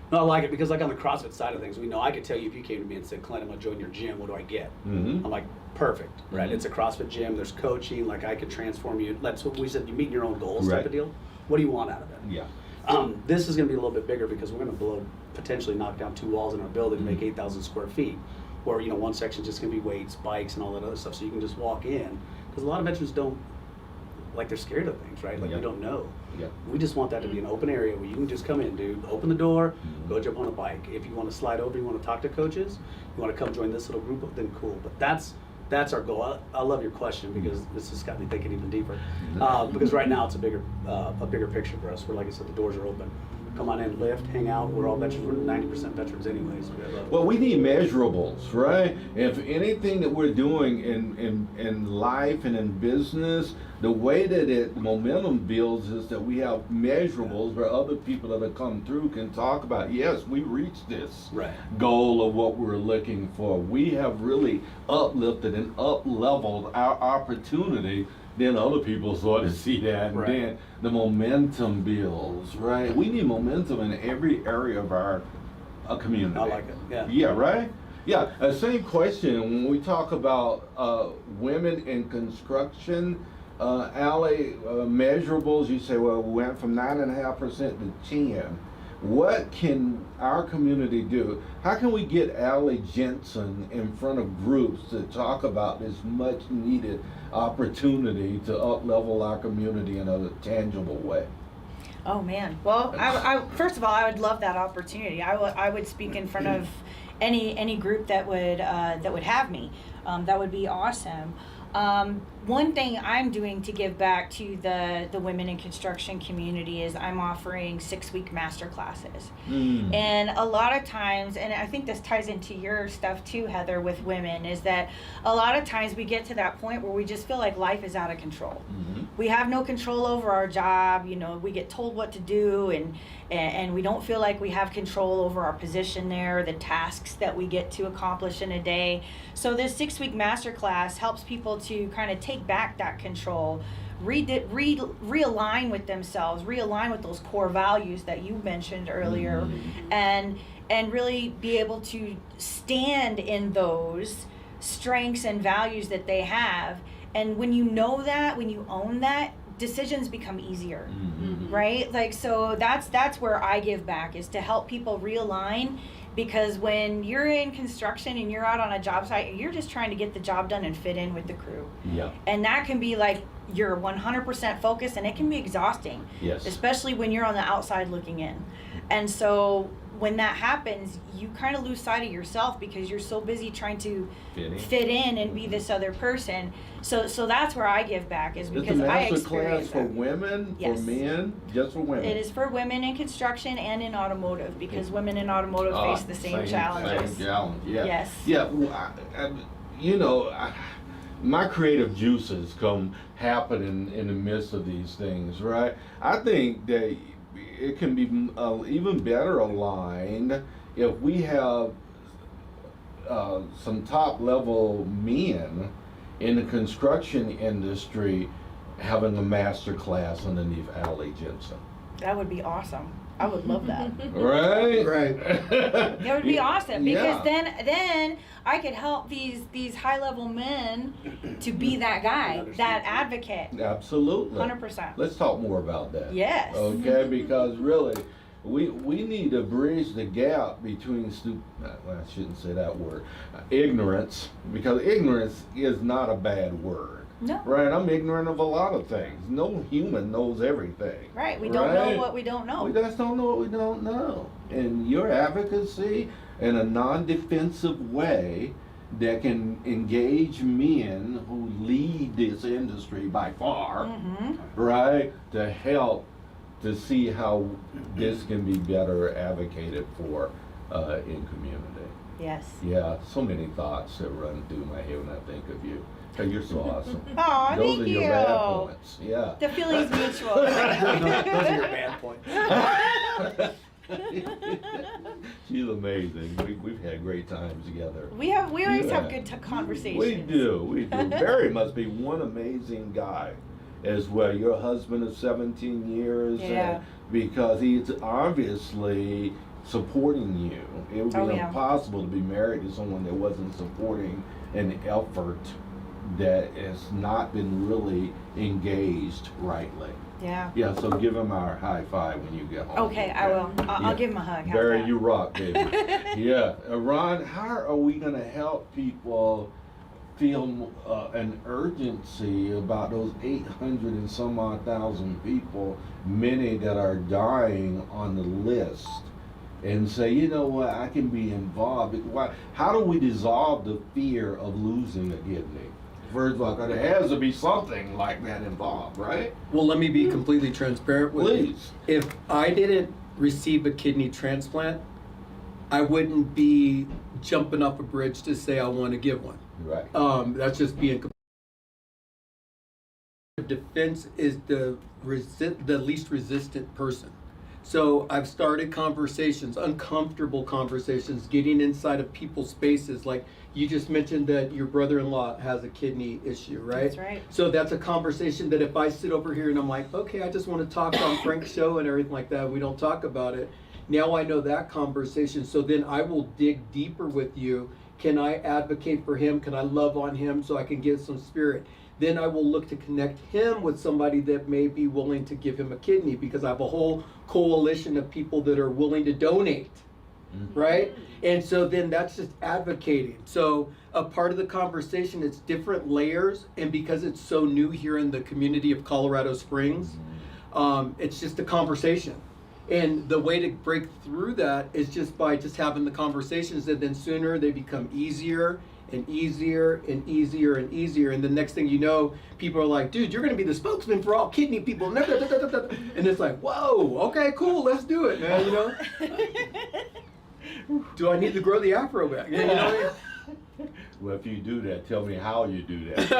No, I like it because like on the CrossFit side of things, we know I could tell you if you came to me and said, Clint, I'm gonna join your gym, what do I get? Mhm. I'm like, perfect, right? Mhm. It's a CrossFit gym, there's coaching, like I could transform you. That's what we said, you meet your own goals type Right. of deal. What do you want out of it? Yeah. This is gonna be a little bit bigger because we're gonna potentially knock down 2 walls in our building to make 8,000 square feet. Where, one section's just gonna be weights, bikes, and all that other stuff, so you can just walk in. Because a lot of veterans don't, like they're scared of things, right? Like Yeah. we don't know. Yeah. We just want that to be an open area where you can just come in, dude, open the door, Mhm. go jump on a bike. If you want to slide over, you want to talk to coaches, you want to come join this little group, then cool. But that's our goal. I love your question because this has got me thinking even deeper. Because right now it's a bigger picture for us. Where, like I said, the doors are open. Come on in, lift, hang out. We're all veterans. We're 90% veterans anyways. We have Well, we need measurables, right? If anything that we're doing in life and in business, the way that the momentum builds is that we have measurables where other people that have come through can talk about, yes, we reached this Right. goal of what we're looking for. We have really uplifted and up-leveled our opportunity. Then other people sort of see that, and Right. then the momentum builds, right? We need momentum in every area of our community. I like it. Yeah. Yeah, right? Yeah, same question. When we talk about women in construction, Ally, measurables, you say, well, we went from 9.5% to 10. What can our community do? How can we get Ally Jensen in front of groups to talk about this much needed opportunity to up-level our community in a tangible way? Oh man. Well, I first of all, I would love that opportunity. I would speak in front of any group that would have me. That would be awesome. One thing I'm doing to give back to the women in construction community is I'm offering 6-week master classes. Mm. And a lot of times, and I think this ties into your stuff too, Heather, with women, is that a lot of times we get to that point where we just feel like life is out of control. Mhm. We have no control over our job. You know, we get told what to do, and we don't feel like we have control over our position there, the tasks that we get to accomplish in a day. So this 6-week masterclass helps people to kind of take back that control, realign with themselves, realign with those core values that you mentioned earlier, Mhm. and really be able to stand in those strengths and values that they have. And when you know that, when you own that, decisions become easier. Mhm. Right? Like, so that's where I give back, is to help people realign, because when you're in construction and you're out on a job site, you're just trying to get the job done and fit in with the crew. Yeah. And that can be like your 100% focus, and it can be exhausting, Yes. especially when you're on the outside looking in. And so when that happens, you kind of lose sight of yourself because you're so busy trying to fit in and be this other person. So that's where I give back, is Is the because I master class experienced for that. women, Yes. for men, just for women? It is for women in construction and in automotive, because women in automotive face the same challenges. Same challenge, yeah. Yes. Yeah, well, you know, my creative juices come happening in the midst of these things, right? I think that it can be even better aligned if we have some top level men in the construction industry having a master class underneath Ally Jensen. That would be awesome. I would love that. Right? Right. That would be awesome, because Yeah. then I could help these high level men to be that guy, that advocate. Absolutely. 100%. Let's talk more about that. Yes. Okay, because really, we need to bridge the gap between well, I shouldn't say that word, ignorance, because ignorance is not a bad word. No. Right, I'm ignorant of a lot of things. No human knows everything. Right. We don't know what we don't know. We just don't know what we don't know. And your advocacy in a non-defensive way that can engage men who lead this industry by far, Mm-hmm. right, to help to see how this can be better advocated for in community. Yes. Yeah, so many thoughts that run through my head when I think of you. Hey, you're so awesome. Aw, Those thank are you. your bad points. Yeah. The feeling's mutual. Those are your bad points. She's amazing. We've had great times together. We always Yeah. have good conversations. We do. Barry must be one amazing guy as well. Your husband of 17 years. Yeah. Because he's obviously supporting you. It would be Oh, yeah. impossible to be married to someone that wasn't supporting an effort that has not been really engaged rightly. Yeah. Yeah, so give him our high five when you get home. Okay, I will. I'll Yeah. give him a hug. How's Barry, that? you rock, baby. Yeah. Ron, how are we going to help people feel an urgency about those 800 and some odd thousand people, many that are dying on the list, and say, you know what, I can be involved. Why? How do we dissolve the fear of losing a kidney? First of all, there has to be something like that involved, right? Well, let me be completely transparent with you. Please. If I didn't receive a kidney transplant, I wouldn't be jumping off a bridge to say I want to give one. Right. That's just being. Defense is the least resistant person. So I've started conversations, uncomfortable conversations, getting inside of people's spaces. Like you just mentioned that your brother-in-law has a kidney issue, right? That's right. So that's a conversation that if I sit over here and I'm like, okay, I just want to talk on Frank's show and everything like that, we don't talk about it. Now I know that conversation. So then I will dig deeper with you. Can I advocate for him? Can I love on him so I can give some spirit? Then I will look to connect him with somebody that may be willing to give him a kidney, because I have a whole coalition of people that are willing to donate, right? And so then that's just advocating. So a part of the conversation, it's different layers, and because it's so new here in the community of Colorado Springs, it's just a conversation. And the way to break through that is just by just having the conversations, and then sooner they become easier and easier and easier and easier. And the next thing you know, people are like, dude, you're going to be the spokesman for all kidney people. And it's like, whoa, okay, cool, let's do it, man, you know? Do I need to grow the afro back? You know what I mean? Well, if you do that, tell me how you do that. It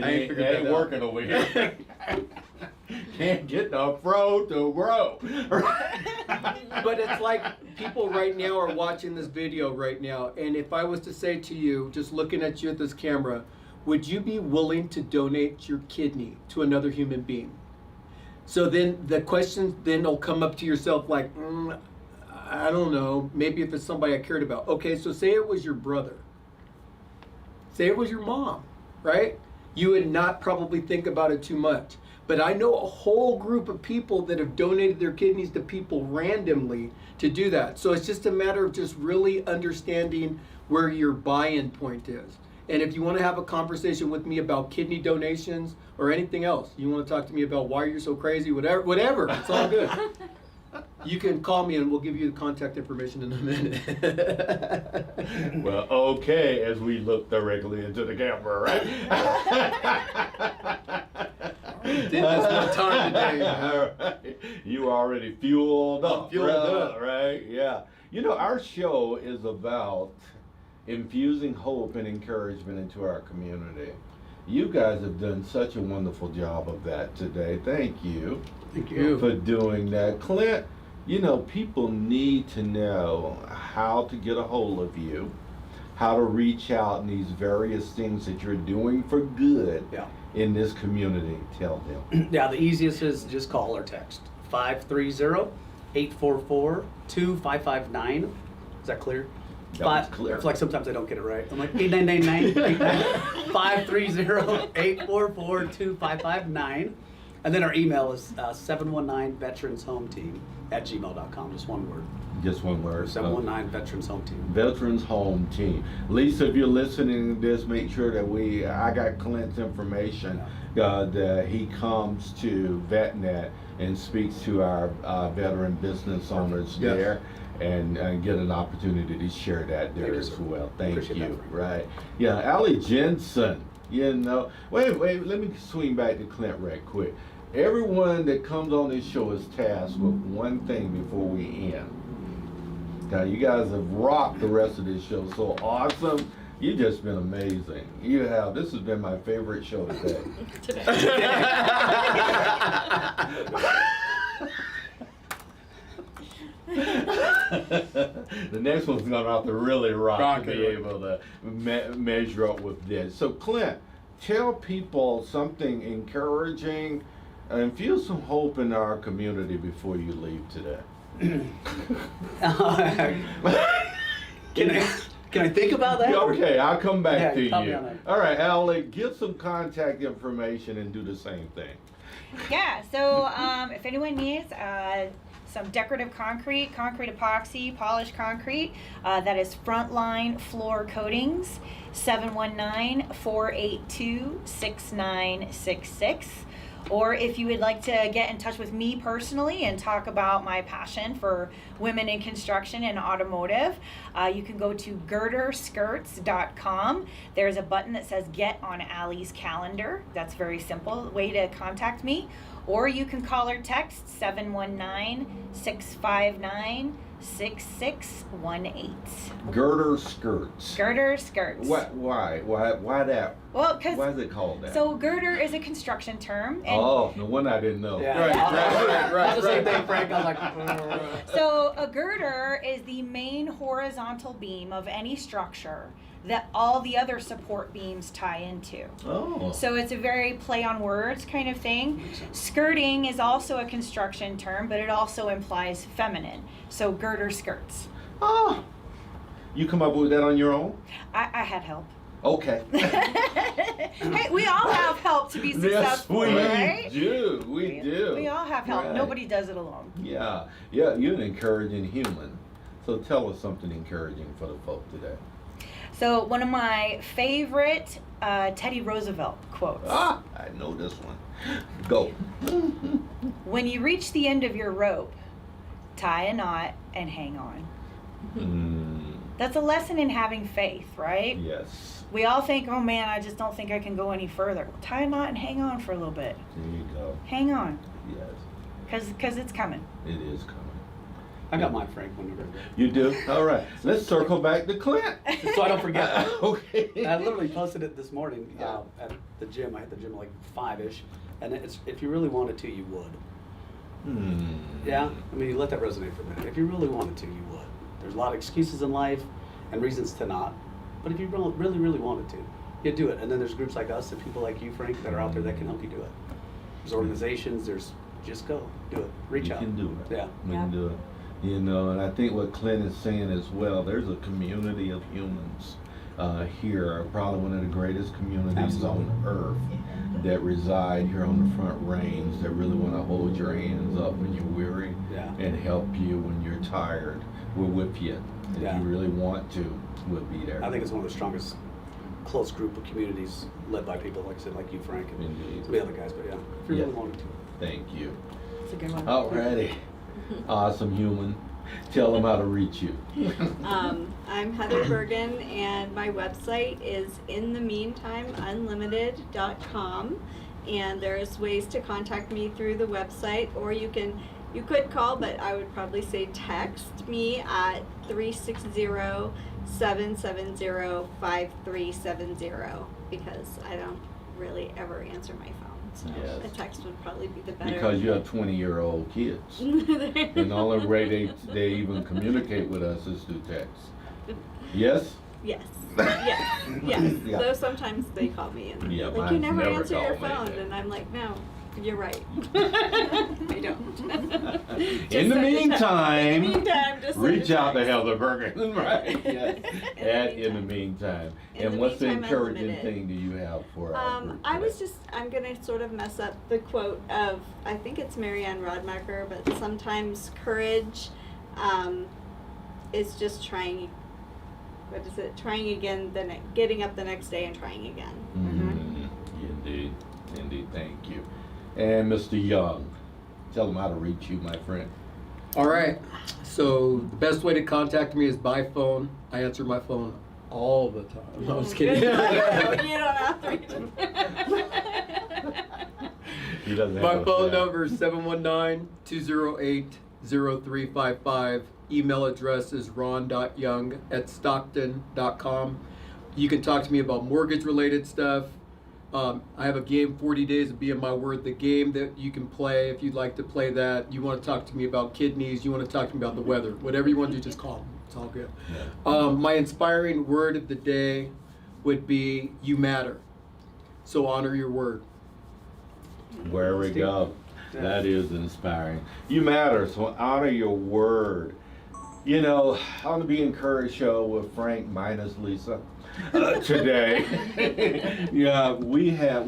I ain't figured that ain't out. working over here. Can't get the fro to grow. But it's like people right now are watching this video right now, and if I was to say to you, just looking at you at this camera, would you be willing to donate your kidney to another human being? So then the question then will come up to yourself like, I don't know, maybe if it's somebody I cared about. Okay, so say it was your brother. Say it was your mom, right? You would not probably think about it too much. But I know a whole group of people that have donated their kidneys to people randomly to do that. So it's just a matter of just really understanding where your buy-in point is. And if you want to have a conversation with me about kidney donations or anything else, you want to talk to me about why you're so crazy, whatever, it's all good. You can call me and we'll give you the contact information in a minute. Well, okay, as we look directly into the camera, right? Did this one time today. All right. You already fueled up. Fueled up. Right? Yeah. You know, our show is about infusing hope and encouragement into our community. You guys have done such a wonderful job of that today. Thank you. Thank you. For doing that. Clint, you know, people need to know how to get a hold of you, how to reach out in these various things that you're doing for good Yeah. in this community. Tell them. Yeah, the easiest is just call or text 530-844-2559. Is that clear? That was clear. It's like sometimes I don't get it right. I'm like 8999 530-844-2559. And then our email is 719veteranshometeam@gmail.com. Just one word. Just one word. 719 Veterans Home Team. Veterans Home Team. Lisa, if you're listening to this, make sure that I got Clint's information, that he comes to VetNet and speaks to our veteran business owners Yes. there, and get an opportunity to share that there Thank you, as sir. well. Thank Appreciate you. that, Frank. Right. Yeah, Allie Jensen, you know. Wait, let me swing back to Clint right quick. Everyone that comes on this show is tasked with one thing before we end. Now, you guys have rocked the rest of this show. So awesome. You've just been amazing. You have. This has been my favorite show today. The next one's going to have to really rock to be able to measure up with this. So, Clint, tell people something encouraging and infuse some hope in our community before you leave today. Can I think about that? Okay, I'll come back to tell me you. on that. All right, Allie, give some contact information and do the same thing. Yeah, so if anyone needs some decorative concrete, concrete epoxy, polished concrete. That is Frontline Floor Coatings, 719-482-6966. Or if you would like to get in touch with me personally and talk about my passion for women in construction and automotive, you can go to girderskirts.com. There's a button that says Get on Allie's Calendar. That's a very simple way to contact me. Or you can call or text 719-659-6618. Girder skirts. Girder Skirts. Why that? Well, Why because is it called that? so girder is a construction term. And Oh, no wonder I didn't know. Yeah. Right, That's the same right. thing, Frank. I was like, So a girder is the main horizontal beam of any structure that all the other support beams tie into. Oh. So it's a very play on words kind of thing. Skirting is also a construction term, but it also implies feminine. So girder skirts. Oh. You come up with that on your own? I had help. Okay. Hey, we all have help to be successful, right? do. We do. We all have help. Right. Nobody does it alone. Yeah. Yeah, you're an encouraging human. So tell us something encouraging for the folk today. So one of my favorite Teddy Roosevelt quotes. Ah, I know this one. Go. When you reach the end of your rope, tie a knot and hang on. That's a lesson in having faith, right? Yes. We all think, oh man, I just don't think I can go any further. Well, tie a knot and hang on for a little bit. There you go. Hang on, Yes. because it's coming. It is coming. I got mine, Frank, when you're ready. You do? All right. Let's circle back to Clint. So I don't forget. Okay. I literally posted it this morning at the gym. I hit the gym like 5-ish. And it's, if you really wanted to, you would. Yeah? I mean, you let that resonate for a minute. If you really wanted to, you would. There's a lot of excuses in life and reasons to not. But if you really, really wanted to, you'd do it. And then there's groups like us and people like you, Frank, that are out there that can help you do it. There's organizations, just go, do it, reach You out. can do it. Yeah. We can do it. You know, and I think what Clint is saying as well, there's a community of humans here, probably one of the greatest communities on earth that reside here on the Front Range that really want to hold your hands up when you're weary Yeah. and help you when you're tired. We're with you. If Yeah. you really want to, we'll be there. I think it's one of the strongest close group of communities led by people, like I said, like you, Frank, and Indeed. some of the other guys, but yeah, if you really Yeah. wanted to. Thank you. It's a good one. Alrighty. Awesome human. Tell them how to reach you. I'm Heather Bergen, and my website is inthemeantimeunlimited.com. And there's ways to contact me through the website, or you could call, but I would probably say text me at 360-770-5370 because I don't really ever answer my phone. So Yes. a text would probably be the better. Because you have 20-year-old kids. And the only way they even communicate with us is through text. Yes? Yes. Yes. Yes. Yeah. Though sometimes they call me and Yeah, like, you mine's never never answer your called me. phone, and I'm like, no, you're right. I don't. Just In the send a text. meantime, In the meantime, just send a reach out to text. Heather Bergen, right? Yes. In the In the meantime. In And the what's the meantime, encouraging unlimited. thing do you have for our group I was today? I'm gonna sort of mess up the quote of, I think it's Marianne Rodmacher, but sometimes courage is just trying, what is it, trying again, getting up the next day and trying again. Indeed. Indeed. Thank you. And Mr. Young, tell them how to reach you, my friend. All right. So the best way to contact me is by phone. I answer my phone all the time. No, I'm just kidding. You don't have to reach him. He doesn't have My a phone cell. number is 719-208-0355. Email address is ron.young@stockton.com. You can talk to me about mortgage related stuff. I have a game, 40 Days of Being My Word, the game that you can play if you'd like to play that. You want to talk to me about kidneys, you want to talk to me about the weather. Whatever you want to do, just call me. It's all good. Yeah. My inspiring word of the day would be you matter. So honor your word. Where we go. Yeah. That is inspiring. You matter, so honor your word. You know, on the Be Encouraged show with Frank minus Lisa today. Yeah, we've had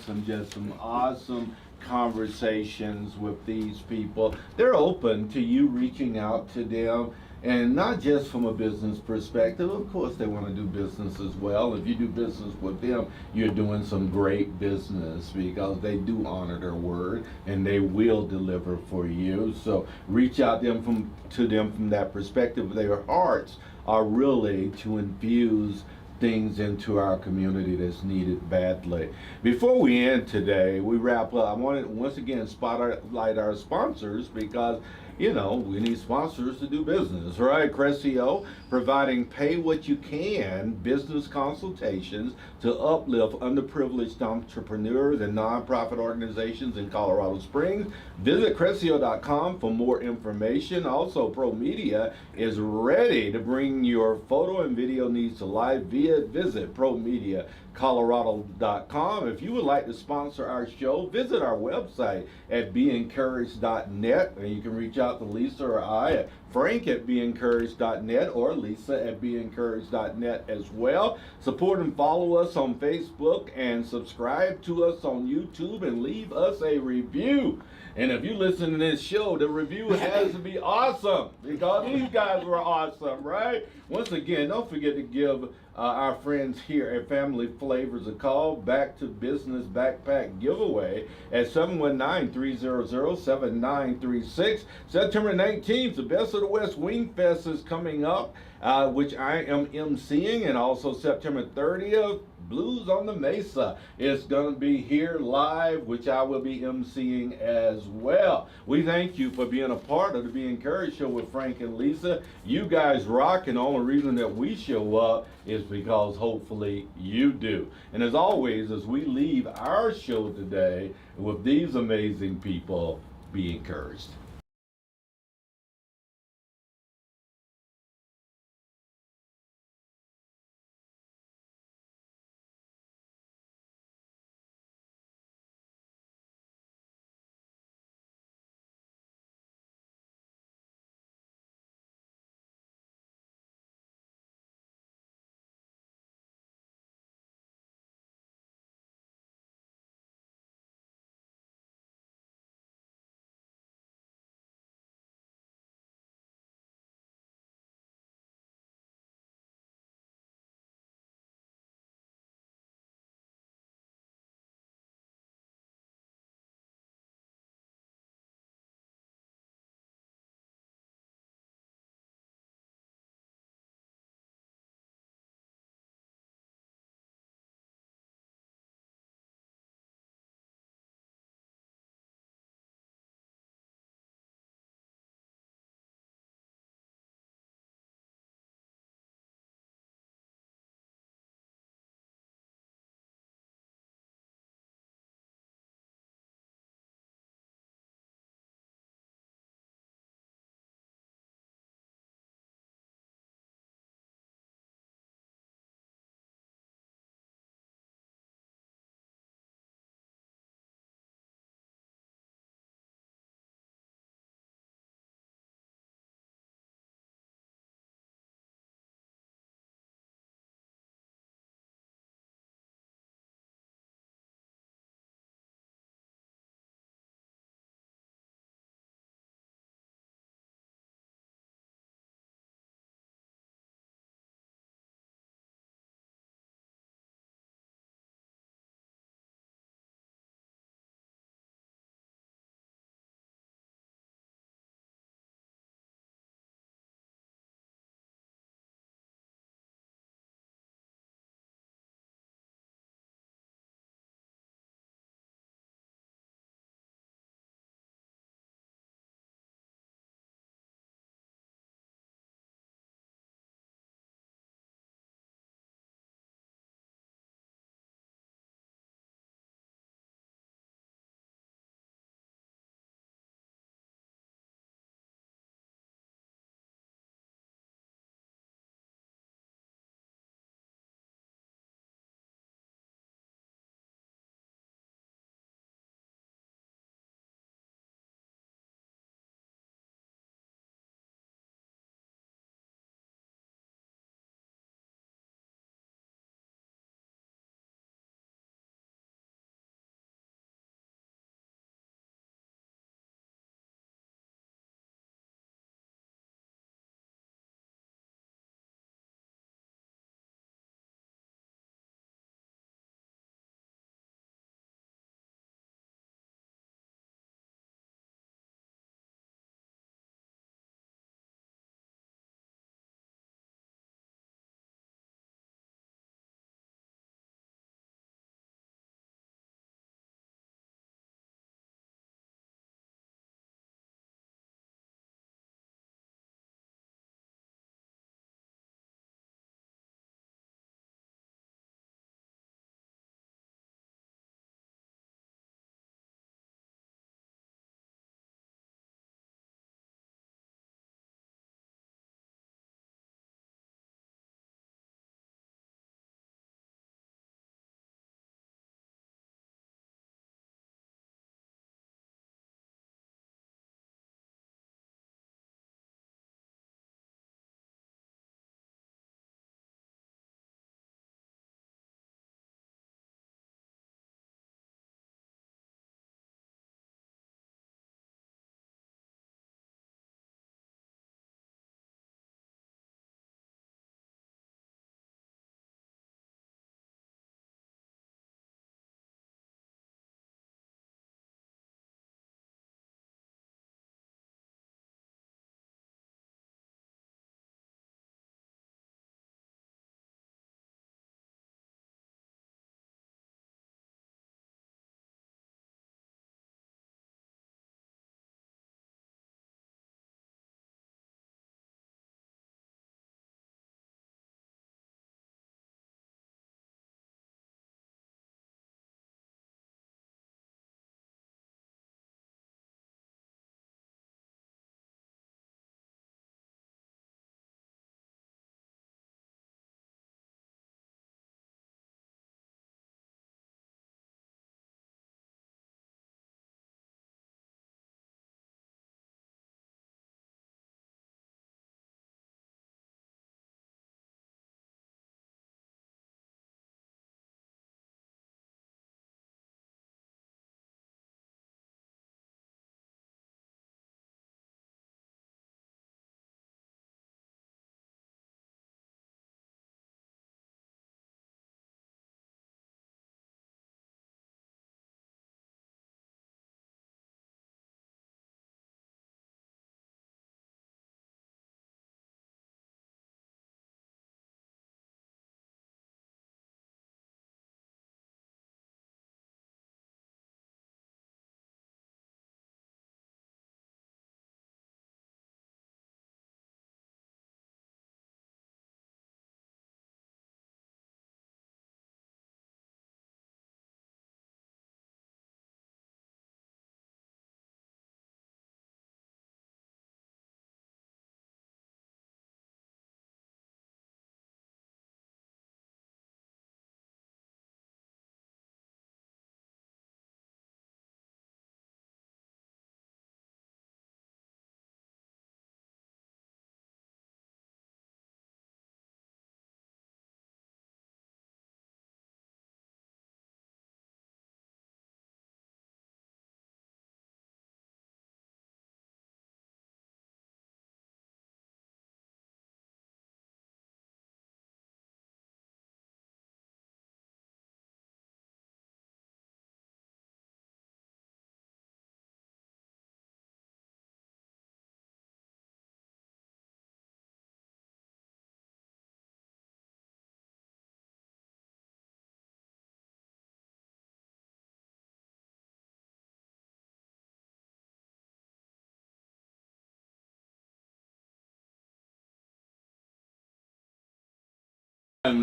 some awesome conversations with these people. They're open to you reaching out to them, and not just from a business perspective. Of course, they want to do business as well. If you do business with them, you're doing some great business because they do honor their word and they will deliver for you. So reach out to them from that perspective. Their hearts are really to infuse things into our community that's needed badly. Before we end today, we wrap up. I want to once again spotlight our sponsors because we need sponsors to do business, right? Crescio, providing pay what you can business consultations to uplift underprivileged entrepreneurs and nonprofit organizations in Colorado Springs. Visit Crescio.com for more information. Also, Pro Media is ready to bring your photo and video needs to life via visit ProMediaColorado.com. If you would like to sponsor our show, visit our website at BeEncouraged.net, and you can reach out to Lisa or I at Frank at BeEncouraged.net or Lisa at BeEncouraged.net as well. Support and follow us on Facebook and subscribe to us on YouTube and leave us a review. And if you listen to this show, the review has to be awesome because these guys were awesome, right? Once again, don't forget to give our friends here at Family Flavors a call. Back to Business Backpack Giveaway at 719-300-7936. September 19th, the Best of the West Wing Fest is coming up, which I am emceeing, and also September 30th, Blues on the Mesa is going to be here live, which I will be emceeing as well. We thank you for being a part of the Be Encouraged Show with Frank and Lisa. You guys rock, and the only reason that we show up is because hopefully you do. And as always, as we leave our show today with these amazing people, be encouraged.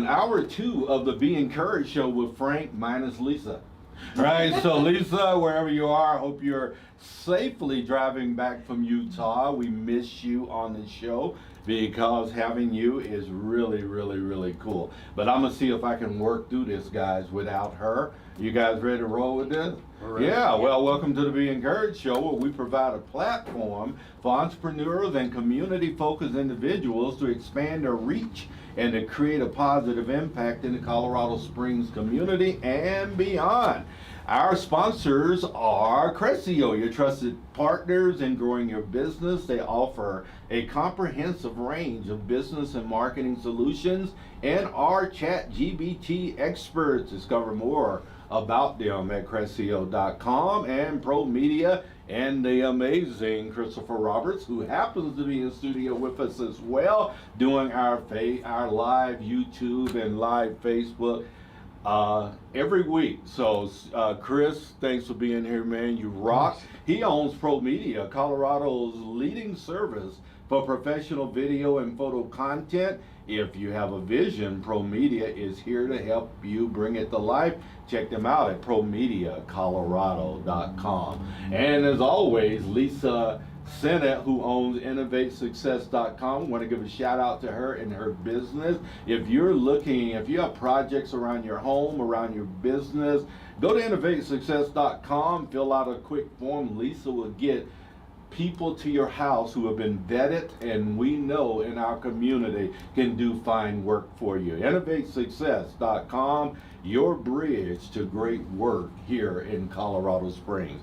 hour 2 of the Be Encouraged show with Frank minus Lisa. Right, so Lisa, wherever you are, I hope you're safely driving back from Utah. We miss you on the show because having you is really, really, really cool. But I'm gonna see if I can work through this, guys, without her. You guys ready to roll with this? Ready. Yeah, well, welcome to the Be Encouraged show, where we provide a platform for entrepreneurs and community-focused individuals to expand their reach and to create a positive impact in the Colorado Springs community and beyond. Our sponsors are Crescio, your trusted partners in growing your business. They offer a comprehensive range of business and marketing solutions and are ChatGPT experts. Discover more about them at Crescio.com. And Pro Media and the amazing Christopher Roberts, who happens to be in studio with us as well, doing our live YouTube and live Facebook every week. So Chris, thanks for being here, man. You rock. He owns Pro Media, Colorado's leading service for professional video and photo content. If you have a vision, Pro Media is here to help you bring it to life. Check them out at promediacolorado.com. And as always, Lisa Sennett, who owns InnovateSuccess.com. Want to give a shout out to her and her business. If you have projects around your home, around your business, go to InnovateSuccess.com, fill out a quick form. Lisa will get people to your house who have been vetted and we know in our community can do fine work for you. InnovateSuccess.com, your bridge to great work here in Colorado Springs.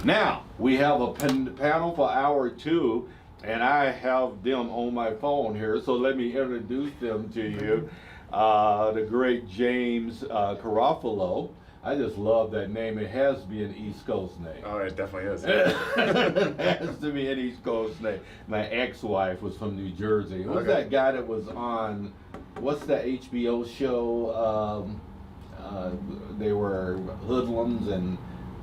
Now, we have a panel for hour 2, and I have them on my phone here, so let me introduce them to you. The great James Garofalo. I just love that name. It has to be an East Coast name. Oh, it definitely is. It has to be an East Coast name. My ex-wife was from New Jersey. Who's that guy that was on, what's that HBO show? They were hoodlums and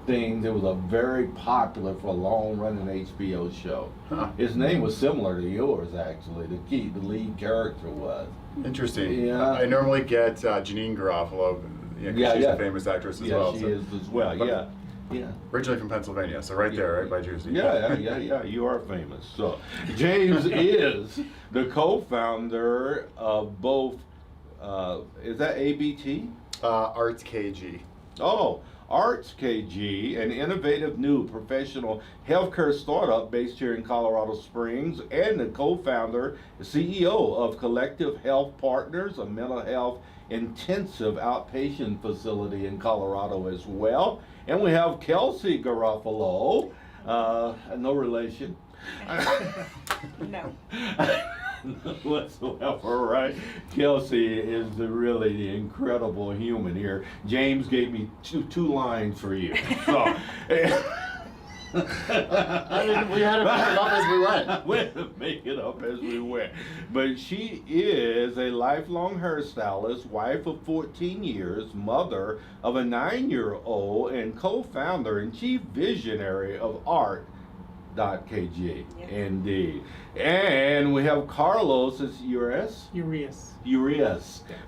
things. It was a very popular for a long-running HBO show. Huh. His name was similar to yours, actually. The lead character was. Interesting. Yeah. I normally get Janine Garofalo. Yeah, 'cause she's a famous actress as well. Yeah, she so. is as well. But Yeah. Originally from Pennsylvania, so right there, right by Jersey. Yeah. You are famous. So, James is the co-founder of both. Is that ABT? Arts KG. Oh, Arts KG, an innovative new professional healthcare startup based here in Colorado Springs, and the co-founder, CEO of Collective Health Partners, a mental health intensive outpatient facility in Colorado as well. And we have Kelsey Garofalo, no relation. No. Whatsoever, right? Kelsey is really the incredible human here. James gave me two lines for you. So, We had to make it up as we went. we had to make it up as we went. But she is a lifelong hairstylist, wife of 14 years, mother of a 9-year-old, and co-founder and chief visionary of Art.kg. Yes. Indeed. And we have Carlos, is Urias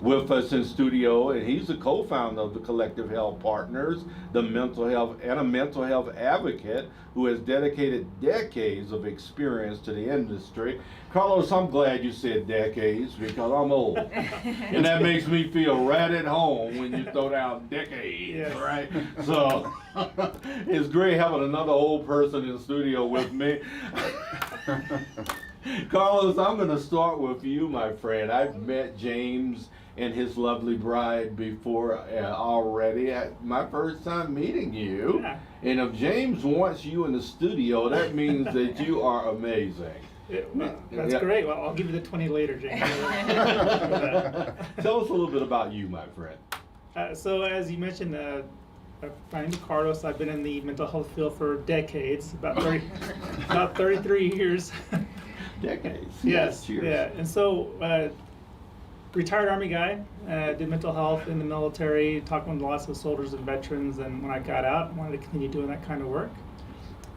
with us in studio, and he's the co-founder of the Collective Health Partners, a mental health advocate who has dedicated decades of experience to the industry. Carlos, I'm glad you said decades because I'm old, and that makes me feel right at home when you throw down decades, right? So it's great having another old person in the studio with me. Carlos, I'm going to start with you, my friend. I've met James and his lovely bride before already. My first time meeting you. Yeah. And if James wants you in the studio, that means that you are amazing. That's great. Well, I'll give you the 20 later, James. Tell us a little bit about you, my friend. So as you mentioned, my name is Carlos. I've been in the mental health field for decades, about 33 years. Decades. Yes. Cheers. Yeah. And so, retired Army guy, did mental health in the military, talked with lots of soldiers and veterans, and when I got out, I wanted to continue doing that kind of work.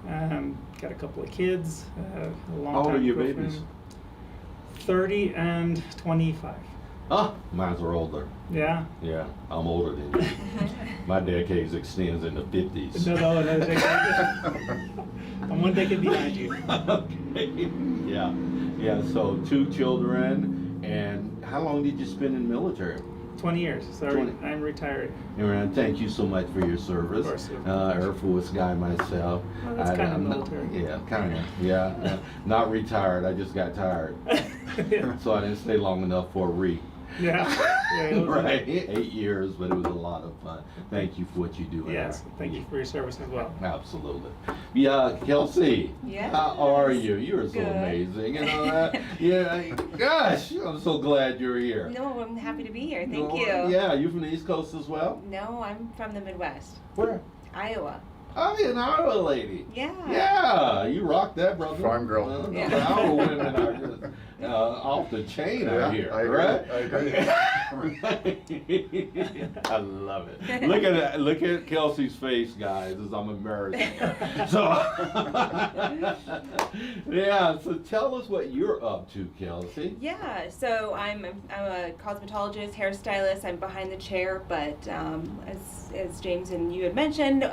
Got a couple of kids. A long How old time are your girlfriend. babies? 30 and 25. Oh, mine's are older. Yeah. Yeah, I'm older than you. My decades extends in the 50s. No, another decade. I'm one decade behind you. Okay. Yeah. Yeah. So 2 children, and how long did you spend in the military? 20 years. So 20. I'm retired. And thank you so much for your service. Of course, yeah. Air Force guy myself. Well, that's kind of I'm not- military. Yeah, kind of. Yeah. Not retired. I just got tired, Yeah. so I didn't stay long enough for a re. Yeah. Yeah, it was- Right. 8 years, but it was a lot of fun. Thank you for what you do. Yes. Thank you for your service as well. Absolutely. Yeah, Kelsey. Yes. How are you? You're so Good. amazing. You know that? Yeah. Gosh, I'm so glad you're here. No, I'm happy to be here. Thank No, you. Yeah, you from the East Coast as well? No, I'm from the Midwest, Where? Iowa. Oh, you're an Iowa lady. Yeah. Yeah, you rock that, brother. Farm girl. The Yeah. Iowa women are just off the chain Yeah, out here, I agree, right? I agree. I love it. Look at Kelsey's face, guys, as I'm embarrassing her. So, yeah. So tell us what you're up to, Kelsey. Yeah, so I'm a cosmetologist, hairstylist. I'm behind the chair, but as James and you had mentioned,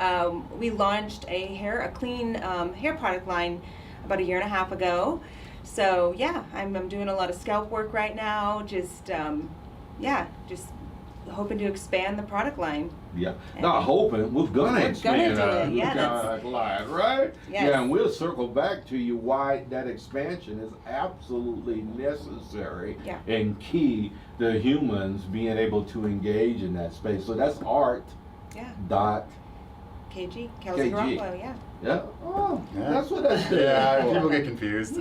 we launched a clean hair product line about 1.5 years ago. So yeah, I'm doing a lot of scalp work right now. Just hoping to expand the product line. Yeah. Not hoping, we're gonna We're expand gonna do our it, yeah, product line, right? Yes. Yeah, and we'll circle back to you why that expansion is absolutely necessary Yeah. and key to humans being able to engage in that space. So that's art Yeah, dot KG, Kelsey KG. Garoppolo, yeah. yeah. Oh, Yeah. that's what that stands Yeah, for. people get confused.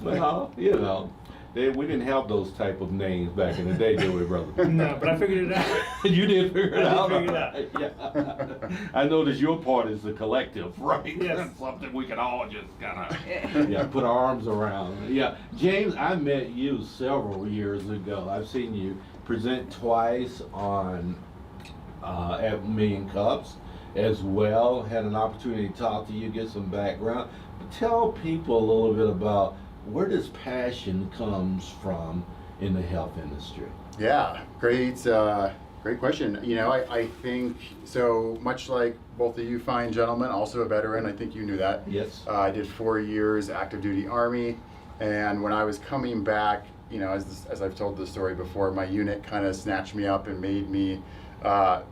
Well, you know, we didn't have those type of names back in the day, did we, brother? No, but I figured it out. You did figure it I did out. figure it out. Yeah. I noticed your part is the collective, right? Yes. That's something we can all just kind of put our arms around. Yeah, James, I met you several years ago. I've seen you present twice on at Million Cups as well. Had an opportunity to talk to you, get some background. Tell people a little bit about where this passion comes from in the health industry. Yeah, great question. You know, I think, so much like both of you fine gentlemen, also a veteran, I think you knew that. Yes. I did 4 years active duty Army, and when I was coming back, you know, as I've told the story before, my unit kind of snatched me up and made me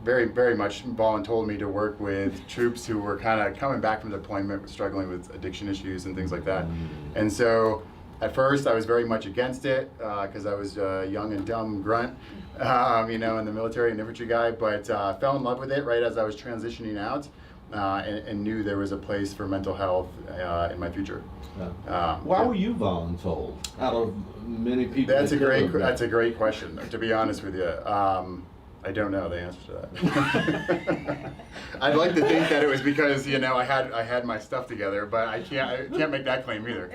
very, very much voluntold me to work with troops who were kind of coming back from deployment, struggling with addiction issues and things like that. And so at first I was very much against it because I was a young and dumb grunt, you know, in the military and infantry guy, but fell in love with it right as I was transitioning out and knew there was a place for mental health in my future. Why were you voluntold out of many people? That's that could have a great question, to be honest with you. I don't know the answer to that. I'd like to think that it was because, you know, I had my stuff together, but I can't make that claim either.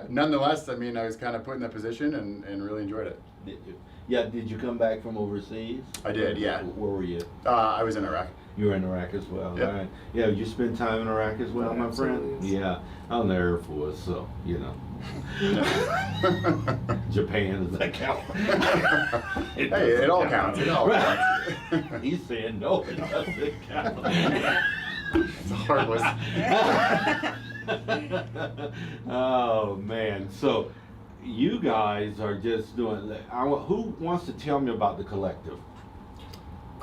Nonetheless, I mean, I was kind of put in that position and really enjoyed it. Did you? Yeah, did you come back from overseas? I did, yeah. Where were you? I was in Iraq. You were in Iraq as well, Yep. right? Yeah, you spend time in Iraq as well, my friend? Absolutely. Yeah, I'm in the Air Force, so, you know. Japan, does that count? Hey, doesn't it all count. counts. It all Right. counts. He's saying no, it doesn't count. It's a hard list. Oh man, so you guys are just doing. Who wants to tell me about the collective?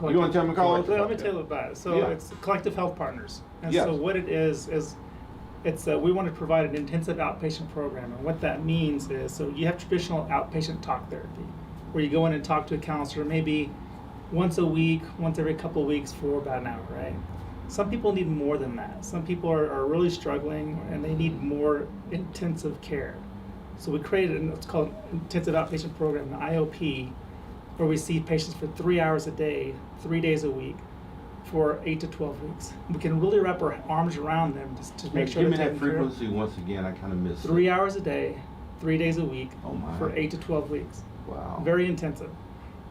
You want to tell me, Carlos? Let me tell you about it. So Yeah. it's Collective Health Partners. And Yes. so what it is it's we want to provide an intensive outpatient program. And what that means is, so you have traditional outpatient talk therapy, where you go in and talk to a counselor maybe once a week, once every couple of weeks for about an hour, right? Some people need more than that. Some people are really struggling and they need more intensive care. So we created what's called intensive outpatient program, the IOP, where we see patients for 3 hours a day, 3 days a week, for 8 to 12 weeks. We can really wrap our arms around them just to make sure Give me they're that taken care of. frequency once again. I kind of missed 3 it. hours a day, 3 days a week, Oh my. for 8 to 12 weeks. Wow. Very intensive.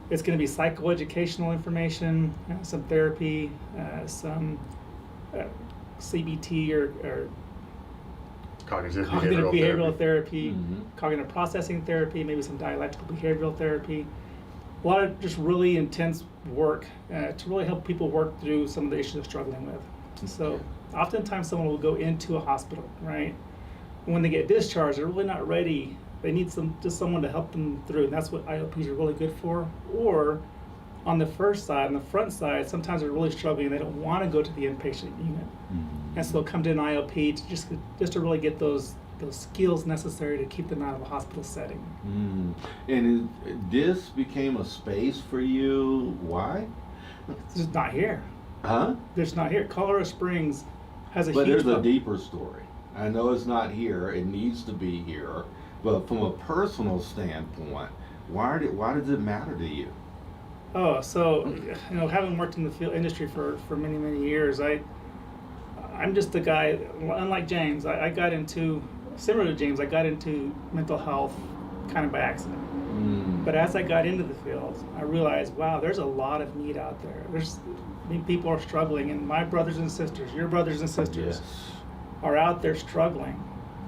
It's going to be psychoeducational information, some therapy, some CBT or Cognitive cognitive behavioral therapy, Mhm. cognitive processing therapy, maybe some dialectical behavioral therapy. A lot of just really intense work to really help people work through some of the issues they're struggling with. So oftentimes someone will go into a hospital, right? When they get discharged, they're really not ready. They need just someone to help them through, and that's what IOPs are really good for. Or on the first side, on the front side, sometimes they're really struggling and they don't want to go to the inpatient unit. And so they'll come to an IOP to just to really get those skills necessary to keep them out of a hospital setting. And this became a space for you. Why? It's just not here. Huh? It's not here. Colorado Springs has a But huge there's a deeper story. I know it's not here. It needs to be here. But from a personal standpoint, why does it matter to you? Oh, so having worked in the field industry for many, many years, I'm just a guy. Unlike James, I got into, similar to James, I got into mental health kind of by accident. But as I got into the field, I realized, wow, there's a lot of need out there. People are struggling, and my brothers and sisters, your brothers and sisters, are out there struggling.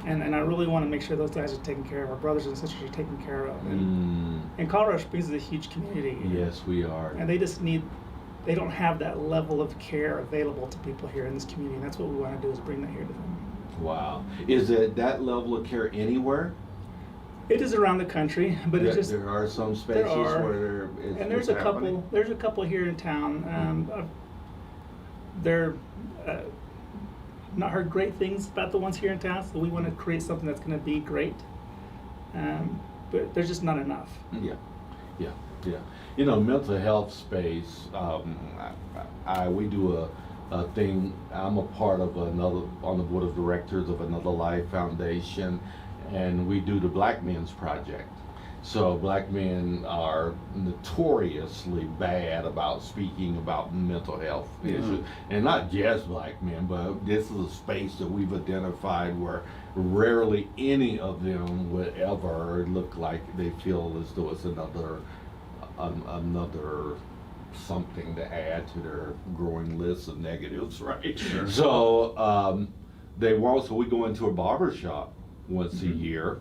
And I really want to make sure those guys are taken care of, our brothers and sisters are taken care of. And Colorado Springs is a huge community. Yes, we are. And they don't have that level of care available to people here in this community. And that's what we want to do, is bring that here to them. Wow. Is it that level of care anywhere? It is around the country, but it's just, there are some spaces where there's a couple here in town. They're not heard great things about the ones here in town, so we want to create something that's going to be great. But there's just not enough. Yeah. Mental health space. We do a thing. I'm a part of on the board of directors of Another Life Foundation, and we do the Black Men's Project. So black men are notoriously bad about speaking about mental health issues, and not just black men, but this is a space that we've identified where rarely any of them would ever look like they feel as though it's another something to add to their growing list of negatives, right? Sure. So so we go into a barber shop once a year.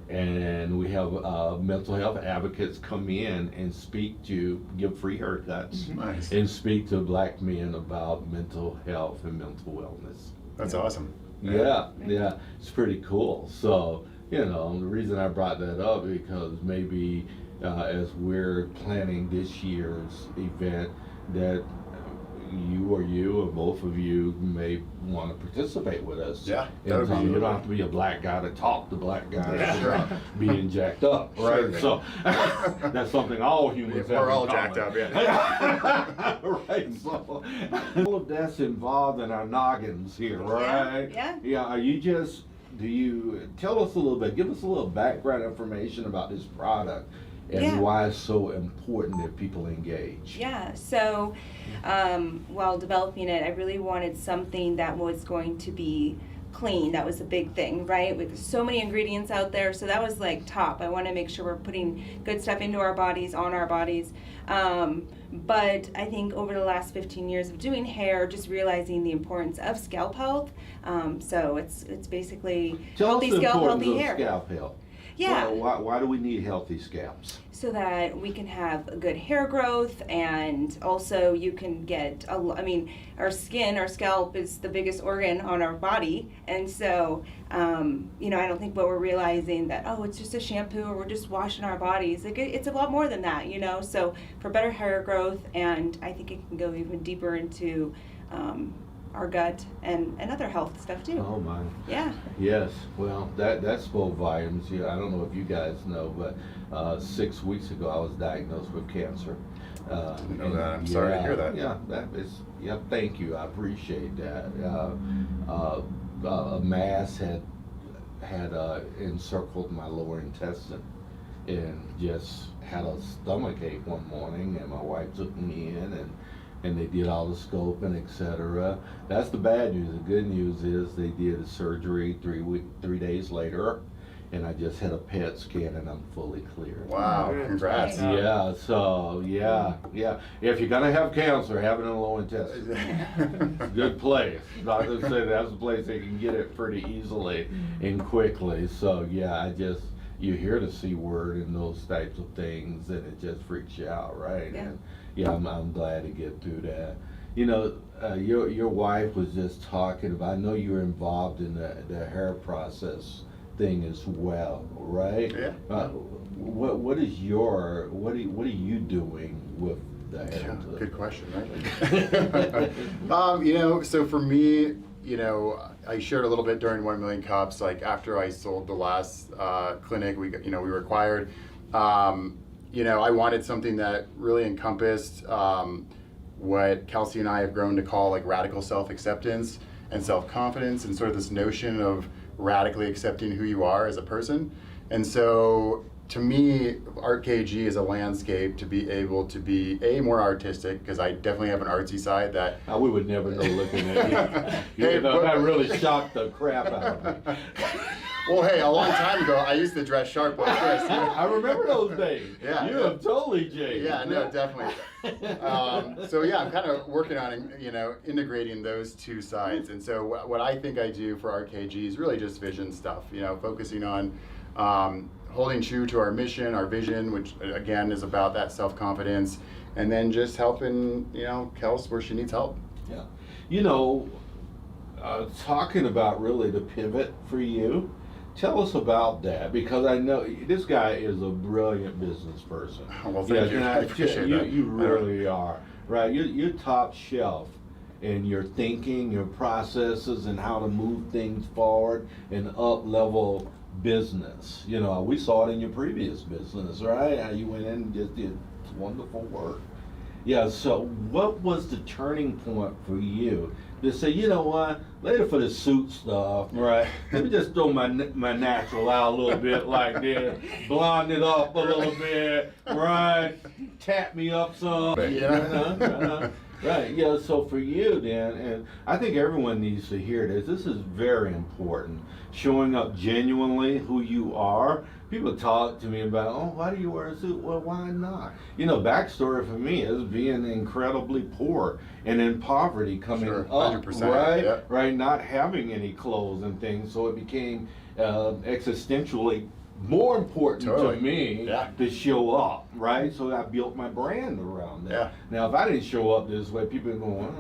And we have mental health advocates come in and give free haircuts, and speak to black men about mental health and mental wellness. That's awesome. Yeah, it's pretty cool. So, the reason I brought that up because maybe as we're planning this year's event, that you or both of you may want to participate with us. Yeah, You don't have to be a black guy to talk to black guys about being jacked up, right? Sure. So that's something all humans have. We're all in jacked common. up, yeah. Right. So all of that's involved in our noggins here, right? Yeah. Are you do you tell us a little bit? Give us a little background information about this product. And why it's so important that people engage. Yeah, so while developing it, I really wanted something that was going to be clean. That was a big thing, right? With so many ingredients out there, so that was like top. I want to make sure we're putting good stuff into our bodies, on our bodies. But I think over the last 15 years of doing hair, just realizing the importance of scalp health. So it's basically healthy scalp, healthy hair. Scalp health. Yeah. Well, why do we need healthy scalps? So that we can have a good hair growth, and also you can get our skin, our scalp is the biggest organ on our body, and so I don't think what we're realizing that it's just a shampoo or we're just washing our bodies. It's a lot more than that, So for better hair growth, and I think it can go even deeper into our gut and other health stuff too. Oh my. Yeah. Yes. Well, that spoke volumes. Yeah, I don't know if you guys know, but 6 weeks ago I was diagnosed with cancer. Didn't know that. I'm sorry to hear that. Yeah, thank you. I appreciate that. A mass had encircled my lower intestine, and just had a stomach ache one morning, and my wife took me in and they did all the scope and etc. That's the bad news. The good news is they did a surgery 3 days later, and I just had a PET scan and I'm fully clear. Wow, Good. congrats. Yeah, so yeah. If you're gonna have cancer, have it in the low intestine. Good place. Doctors say that's a place they can get it pretty easily and quickly. So yeah, you hear the C word and those types of things, and it just freaks you out, right? Yeah. And yeah, I'm glad to get through that. You know, your wife was just talking about. I know you're involved in the hair process thing as well, right? Yeah. What are you doing with the hair? Yeah, good question, right? You know, so for me, you know, I shared a little bit during 1 Million Cups. Like after I sold the last clinic, we were acquired. You know, I wanted something that really encompassed what Kelsey and I have grown to call like radical self-acceptance and self-confidence, and sort of this notion of radically accepting who you are as a person. And so to me, Art KG is a landscape to be able to be more artistic, because I definitely have an artsy side that We would never know looking at you. Hey, but- That really shocked the crap out of me. well, hey, a long time ago I used to dress sharp like this. I remember those days. Yeah. You have totally changed. Yeah, no, definitely. So yeah, I'm kind of working on, integrating those two sides. And so what I think I do for RKG is really just vision stuff, focusing on holding true to our mission, our vision, which again is about that self-confidence, and then just helping, Kels where she needs help. Yeah. Talking about really the pivot for you, tell us about that, because I know this guy is a brilliant business person. Well, thank you. And I appreciate you, that. You really are, right? You're top shelf in your thinking, your processes, and how to move things forward and up level business. We saw it in your previous business, right? How you went in and just did wonderful work. Yeah, so what was the turning point for you to say, you know what, later for the suit stuff, right, let me just throw my natural out a little bit like this, blonde it up a little bit, right, tap me up some, Right, yeah, so for you then, and I think everyone needs to hear this is very important, showing up genuinely who you are. People talk to me about, oh, why do you wear a suit? Well, why not? Backstory for me is being incredibly poor and in poverty coming Sure, up, 100%, right? yep. Right, not having any clothes and things, so it became existentially more important Totally. to me Yeah. to show up, right? So I built my brand around that. Yeah. Now, if I didn't show up this way, people would go, what's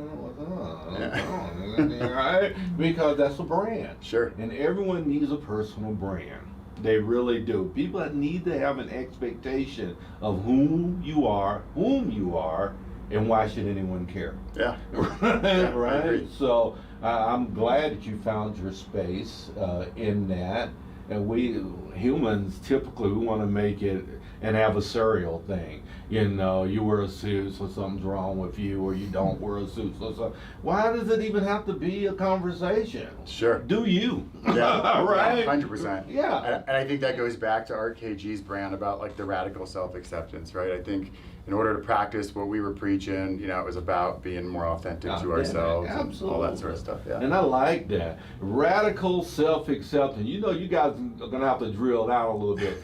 on? Right? Because that's a brand. Sure. And everyone needs a personal brand. They really do. People need to have an expectation of whom you are, and why should anyone care? Yeah. Right? I Right? agree. So I'm glad that you found your space in that. And we humans typically we want to make it an adversarial thing. You wear a suit, so something's wrong with you, or you don't wear a suit, so why does it even have to be a conversation? Sure. Do you? Yeah, Right? 100%. Yeah. And I think that goes back to RKG's brand about like the radical self-acceptance, right? I think in order to practice what we were preaching, it was about being more authentic Yeah, to ourselves and absolutely. all that sort of stuff. Yeah. And I like that. Radical self-acceptance. You guys are going to have to drill down a little bit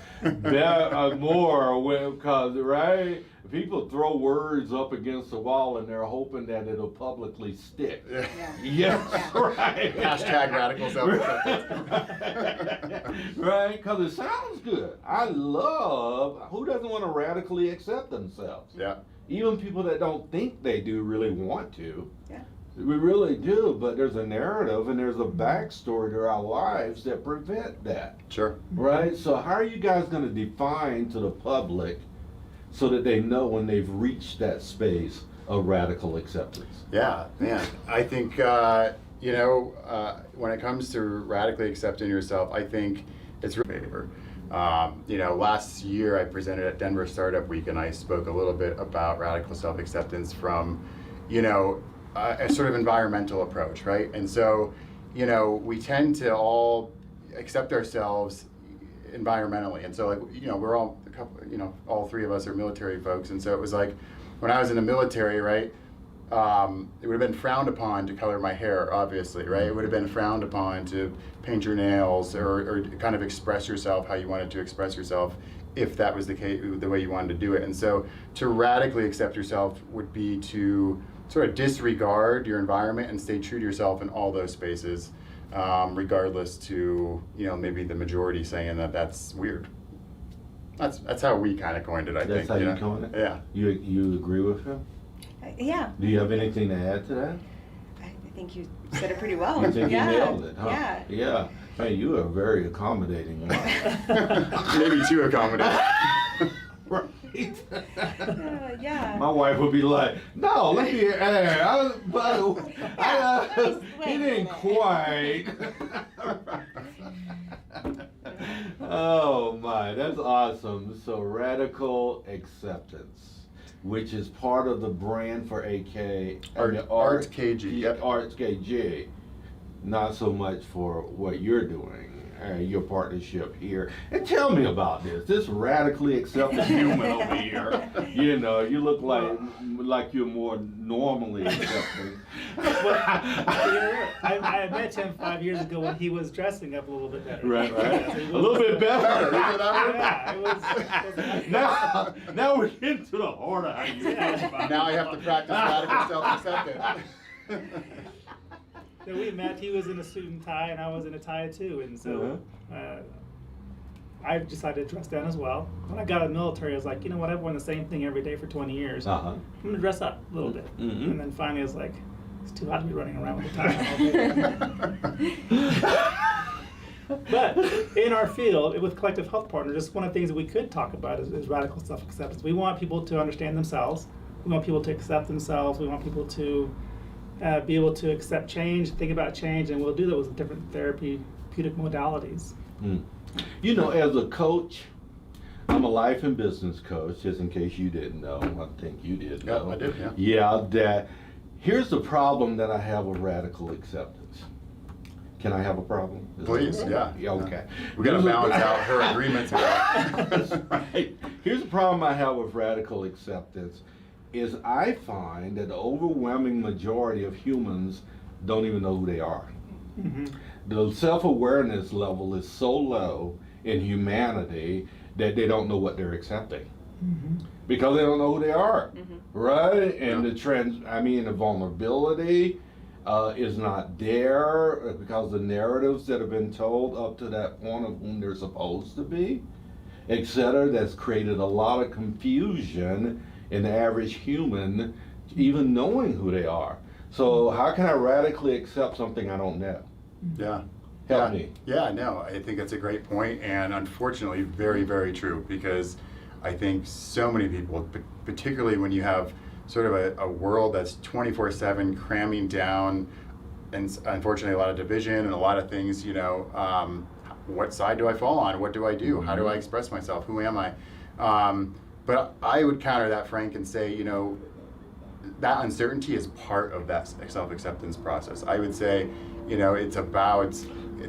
more because, right? People throw words up against the wall and they're hoping that it'll publicly stick. Yeah. Yes, right. Hashtag radical self-acceptance. Right? Because it sounds good. Who doesn't want to radically accept themselves? Yeah. Even people that don't think they do really want to. Yeah. We really do, but there's a narrative and there's a backstory to our lives that prevent that. Sure. Right? So how are you guys going to define to the public so that they know when they've reached that space of radical acceptance? Yeah, man. I think, when it comes to radically accepting yourself, I think it's really favor. Last year I presented at Denver Startup Week and I spoke a little bit about radical self-acceptance from, a sort of environmental approach, right? And so, we tend to all accept ourselves environmentally. And so we're all all three of us are military folks. And so it was like when I was in the military, right? it would have been frowned upon to color my hair, obviously, right? It would have been frowned upon to paint your nails or kind of express yourself how you wanted to express yourself, if that was the case, the way you wanted to do it. And so to radically accept yourself would be to sort of disregard your environment and stay true to yourself in all those spaces, regardless to, maybe the majority saying that that's weird. That's how we kind of coined it, I think. That's how you coined it? Yeah. You agree with him? Yeah, Do you have anything to add to that? I think you said it pretty well. You think yeah. you nailed it, huh? Yeah. Yeah. Hey, you are very accommodating. Maybe too accommodating. Right. Yeah. My wife would be like, no, let me, he didn't quite. Oh my, that's awesome. So radical acceptance, which is part of the brand for AK. Arts KG, yep. Arts KG. Not so much for what you're doing. Your partnership here. And tell me about this radically accepted human over here. You look like you're more normally accepted. I met him 5 years ago when he was dressing up a little bit better. Right. Yeah, so he A little bit better. Yeah, it was Now we're getting to the heart of how you feel about Now I have to practice radical self-acceptance. So we met, he was in a suit and tie and I was in a tie too, and so I decided to dress down as well. When I got out of the military, I was like, you know what, I've worn the same thing every day for 20 years. Uh-huh. I'm gonna dress up a little bit. Mhm. And then finally I was like, it's too hot to be running around with a tie all day. But in our field, with Collective Health Partners, just one of the things that we could talk about is radical self-acceptance. We want people to understand themselves. We want people to accept themselves. We want people to be able to accept change, think about change, and we'll do that with different therapeutic modalities. As a coach, I'm a life and business coach, just in case you didn't know. I think you did know. Yeah, I did, yeah. Yeah, here's the problem that I have with radical acceptance. Can I have a problem? Please, yeah. Okay. We got to balance out her agreements here. That's right. Here's the problem I have with radical acceptance is I find that the overwhelming majority of humans don't even know who they are. Mm-hmm. The self-awareness level is so low in humanity that they don't know what they're accepting. Mm-hmm. Because they don't know who they are, right? And the vulnerability is not there because the narratives that have been told up to that point of whom they're supposed to be, etc., that's created a lot of confusion in the average human, even knowing who they are. So how can I radically accept something I don't know? Yeah. Help me. Yeah, no, I think that's a great point, and unfortunately very, very true, because I think so many people, particularly when you have sort of a world that's 24/7 cramming down, and unfortunately a lot of division and a lot of things, what side do I fall on? What do I do? How do I express myself? Who am I? But I would counter that, Frank, and say, that uncertainty is part of that self-acceptance process. I would say, it's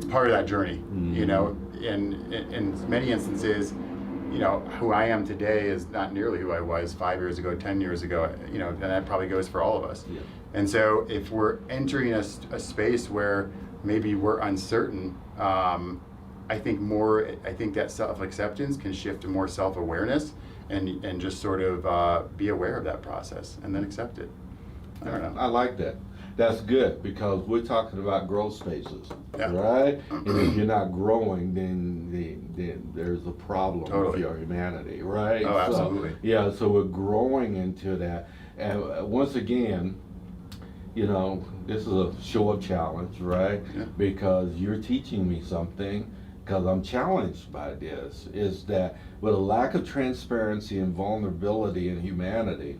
part of that journey. In many instances, who I am today is not nearly who I was 5 years ago, 10 years ago, and that probably goes for all of us. Yeah. And so if we're entering a space where maybe we're uncertain, I think that self-acceptance can shift to more self-awareness and just sort of be aware of that process and then accept it. I don't know. I like that. That's good because we're talking about growth spaces, Yeah. right? And if you're not growing, then there's a problem with Totally. your humanity, right? Oh, absolutely. So we're growing into that. And once again, this is a show of challenge, right? Yeah. Because you're teaching me something, because I'm challenged by this, is that with a lack of transparency and vulnerability in humanity,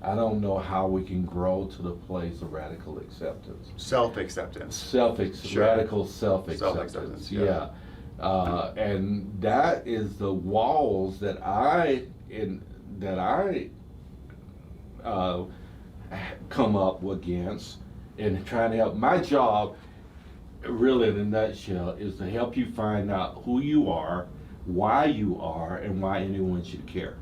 I don't know how we can grow to the place of radical acceptance. Self-acceptance. Sure. Radical self-acceptance. Self-acceptance, Yeah. And that is the walls that I come up against in trying to help. My job, really in a nutshell, is to help you find out who you are, why you are, and why anyone should care.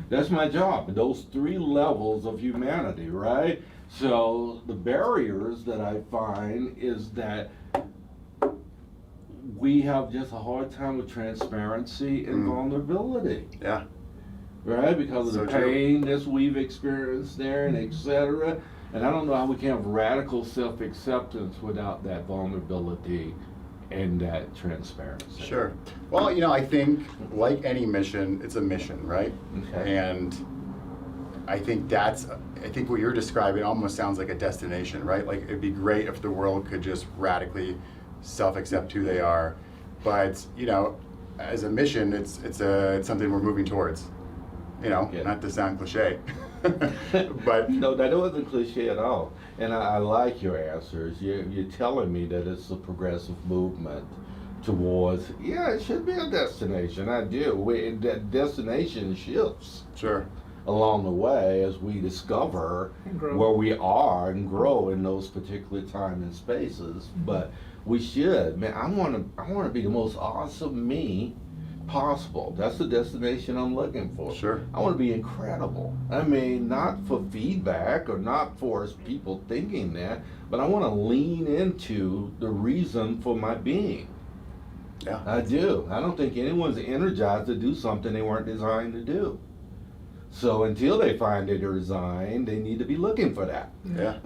That's my job, those 3 levels of humanity, right? So the barriers that I find is that we have just a hard time with transparency and vulnerability, Yeah. right? Because of So the true. pain that we've experienced there and et cetera. And I don't know how we can have radical self-acceptance without that vulnerability and that transparency. Sure. Well, I think like any mission, it's a mission, right? Okay. And I think what you're describing almost sounds like a destination, right? Like it'd be great if the world could just radically self-accept who they are. But, as a mission, it's something we're moving towards. Yeah. Not to sound cliche. But No, that wasn't cliche at all. And I like your answers. You're telling me that it's a progressive movement towards, it should be a destination. I do. That destination shifts sure. along the way as we discover And grow. where we are and grow in those particular time and spaces. But we should, man, I want to be the most awesome me possible. That's the destination I'm looking for. Sure. I want to be incredible. I mean, not for feedback or not for people thinking that, but I want to lean into the reason for my being. Yeah. I do. I don't think anyone's energized to do something they weren't designed to do. So until they find their design, they need to be looking for that. Yeah.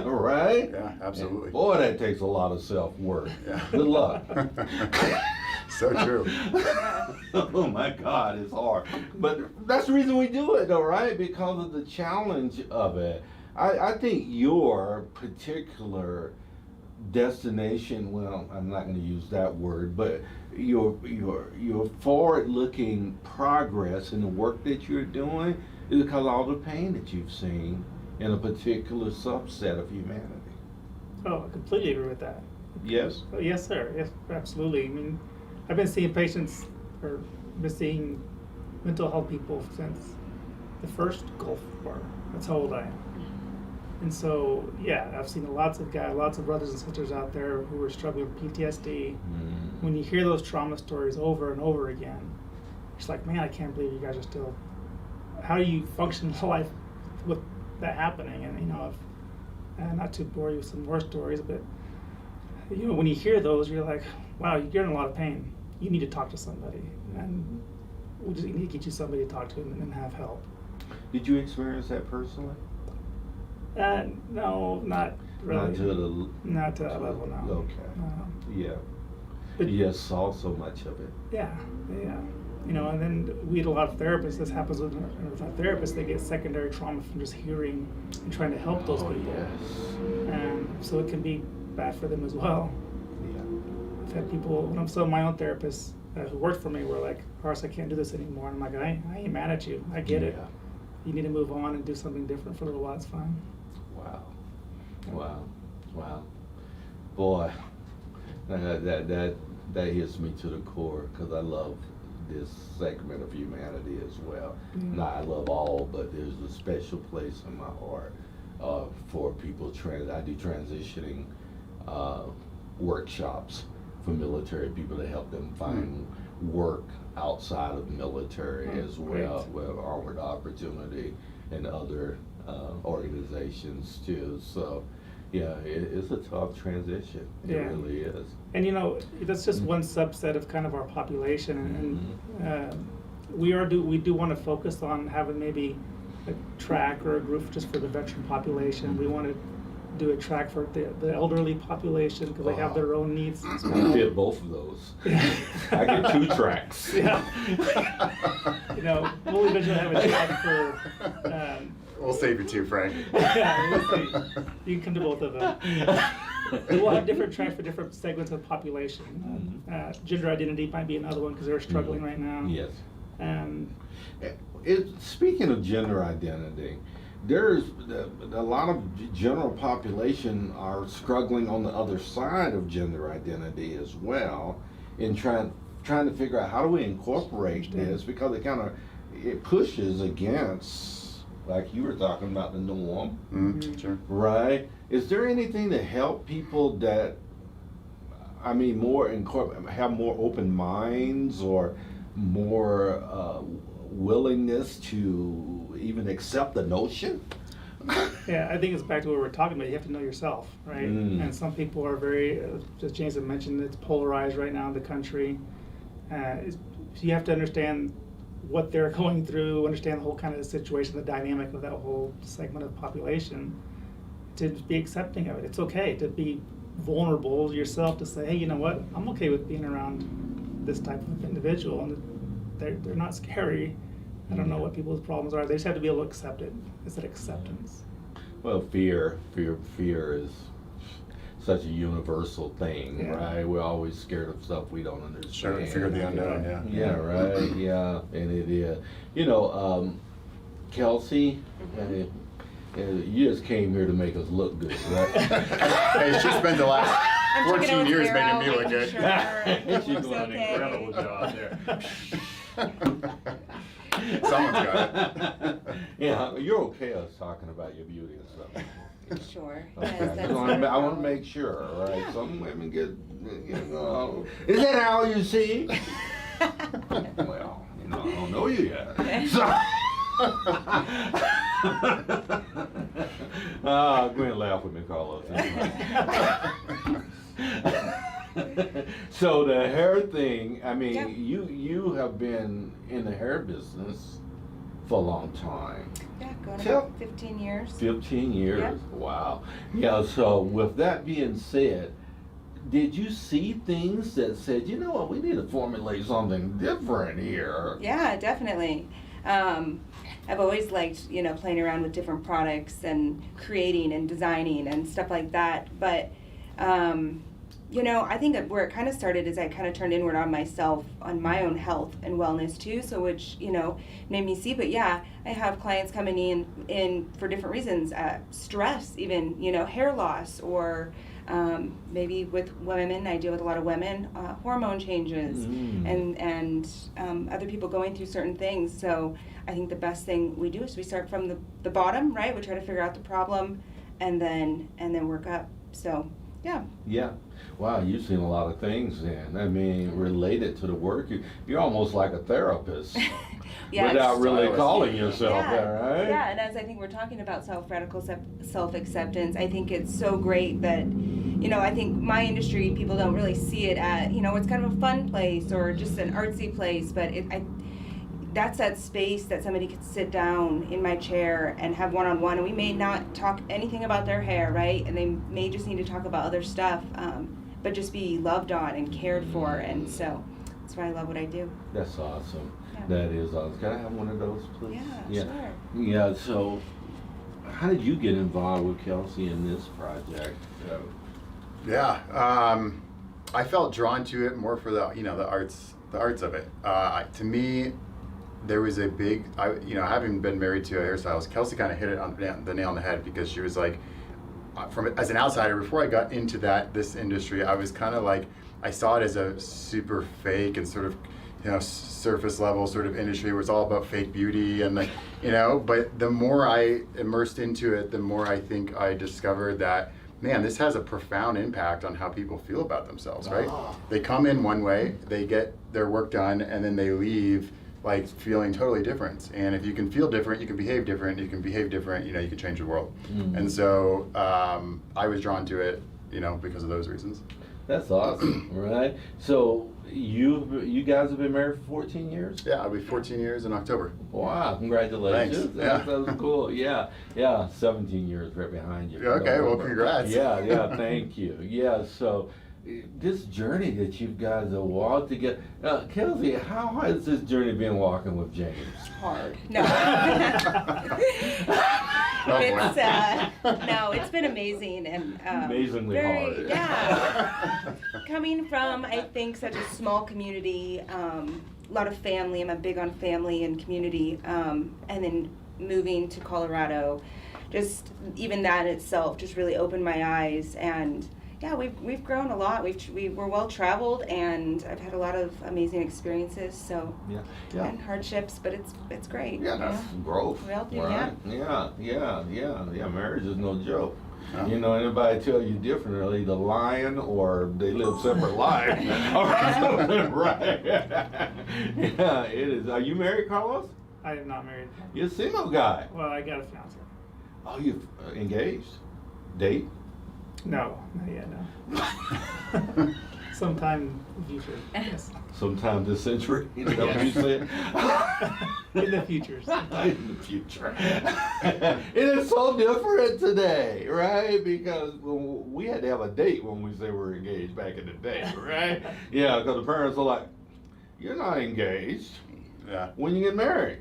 Right? Yeah, absolutely. And boy, that takes a lot of self-work. Yeah. Good luck. So true. Oh my God, it's hard. But that's the reason we do it, though, right? Because of the challenge of it. I think your particular destination, well, I'm not going to use that word, but your forward-looking progress in the work that you're doing is because of all the pain that you've seen in a particular subset of humanity. Oh, I completely agree with that. Yes? Oh, yes, sir. Yes, absolutely. I mean, I've been seeing patients, or been seeing mental health people since the first Gulf War. That's how old I am. And so, yeah, I've seen lots of brothers and sisters out there who are struggling with PTSD. When you hear those trauma stories over and over again, it's like, man, I can't believe you guys are still. How do you function in life with that happening? And not to bore you with some more stories, but when you hear those, you're like, wow, you're in a lot of pain. You need to talk to somebody, and we just need to get you somebody to talk to and have help. Did you experience that personally? No, not really. Not to that level, no. Okay. Yeah. But You just saw so much of it. yeah. And then we had a lot of therapists. This happens with our therapists. They get secondary trauma from just hearing and trying to help those people. Yes. And so it can be bad for them as well. Yeah. I've had people, so my own therapists who worked for me were like, Horace, I can't do this anymore. And I'm like, I ain't mad at you. I get it. Yeah. You need to move on and do something different for a little while. It's fine. Wow. Boy, that hits me to the core because I love this segment of humanity as well. Yeah. Not I love all, but there's a special place in my heart for people. I do transitioning workshops for military people to help them find work outside of military as well, with Armored Opportunity and other organizations too. So yeah, it's a tough transition. It Yeah. really is. And that's just one subset of kind of our population, and we do want to focus on having maybe a track or a group just for the veteran population. We want to do a track for the elderly population because they have their own needs. as I well. did both of those. I get 2 tracks. Yeah. We'll eventually have a track for. We'll save you 2, Frank. Yeah, we'll see. You can come to both of them. We'll have different tracks for different segments of the population. Gender identity might be another one because they're struggling right now. Yes. Um, Speaking of gender identity, there's a lot of general population are struggling on the other side of gender identity as well, in trying to figure out how do we incorporate this, because it pushes against, like you were talking about, the norm, Sure. right? Is there anything to help people that, have more open minds or more willingness to even accept the notion? Yeah, I think it's back to what we were talking about. You have to know yourself, right? And some people are very, as James had mentioned, it's polarized right now in the country. You have to understand what they're going through, understand the whole kind of the situation, the dynamic of that whole segment of the population, to be accepting of it. It's okay to be vulnerable yourself, to say, hey, you know what? I'm okay with being around this type of individual, and they're not scary. I don't know what people's problems are. They just have to be able to accept it. It's that acceptance. Well, fear is such a universal thing, Yeah. right? We're always scared of stuff we don't understand. Sure, fear of the unknown, yeah. Yeah, right. Yeah, and it is. You know, Kelsey, you just came here to make us look good, right? Hey, she spent the last I'm checking 14 out with years Sarah, making me look making good. sure She's looks doing an okay. incredible job there. Someone's got it. Yeah, you're okay us talking about your beauty and stuff. Sure. Okay, Yes, that's I want not a to problem. make sure, right? Yeah. Some women get, you know, is that how you see? Well, you know, I don't know you yet. So, go ahead and laugh with me, Carlos. So the hair thing, I mean, Yeah. you have been in the hair business for a long time. Yeah, going Tell- about 15 years. 15 years. Yeah. Wow. Yeah, so with that being said, did you see things that said, you know what, we need to formulate something different here? Yeah, definitely. I've always liked, playing around with different products and creating and designing and stuff like that. But, I think that where it kind of started is I kind of turned inward on myself, on my own health and wellness too. So which, made me see. But yeah, I have clients coming in for different reasons, stress, even, hair loss, or maybe with women, I deal with a lot of women, hormone changes, and other people going through certain things. So I think the best thing we do is we start from the bottom, right? We try to figure out the problem, and then work up. So yeah. Yeah. Wow, you've seen a lot of things then. I mean, related to the work, you're almost like a therapist. Yeah, without it's- really Stylist. calling yourself Yeah, that, right? yeah, and as I think we're talking about radical self-acceptance, I think it's so great that, I think my industry, people don't really see it at, it's kind of a fun place or just an artsy place, but that's that space that somebody could sit down in my chair and have one-on-one, and we may not talk anything about their hair, right? And they may just need to talk about other stuff, but just be loved on and cared for, and so that's why I love what I do. That's awesome. Yeah. That is awesome. Can I have one of those, please? Yeah, sure. Yeah, so how did you get involved with Kelsey in this project? Yeah, I felt drawn to it more for the arts of it. To me, there was a big, having been married to a hairstylist, Kelsey kind of hit it on the nail on the head, because she was like, as an outsider, before I got into this industry, I was kind of like, I saw it as a super fake and sort of, surface level sort of industry where it's all about fake beauty and but the more I immersed into it, the more I think I discovered that, man, this has a profound impact on how people feel about themselves, right? They come in one way, they get their work done, and then they leave like feeling totally different. And if you can feel different, you can behave different. You can behave different, you can change the world. And so I was drawn to it, because of those reasons. That's awesome, right? So you guys have been married for 14 years? Yeah, I'll be 14 years in October. Wow, congratulations. Thanks. Yeah. That's cool. Yeah, 17 years right behind you. Yeah, okay, well, November. congrats. Yeah, thank you. Yeah, so this journey that you guys have walked together. Kelsey, how has this journey been walking with James? Hard. No. Oh, boy. It's been amazing and Amazingly hard. Yeah. Coming from, I think, such a small community, a lot of family. I'm big on family and community, and then moving to Colorado, just even that itself just really opened my eyes. And yeah, we've grown a lot. We're well traveled, and I've had a lot of amazing experiences. So Yeah. and hardships, but it's great. Yeah, that's growth. We all do, right? Yeah. Marriage is no joke. Yeah. Anybody tell you differently, the lying or they live separate lives. Right. Yeah, it is. Are you married, Carlos? I am not married. You're a single guy. Well, I got a fiance. Oh, you're engaged? Date? No, not yet. No. Sometime in the future. Yes. Sometime this century? You know what you said? In the future. In the future. It is so different today, right? Because we had to have a date when we say we're engaged back in the day, right? Yeah, because the parents are like, you're not engaged. Yeah. When you get married?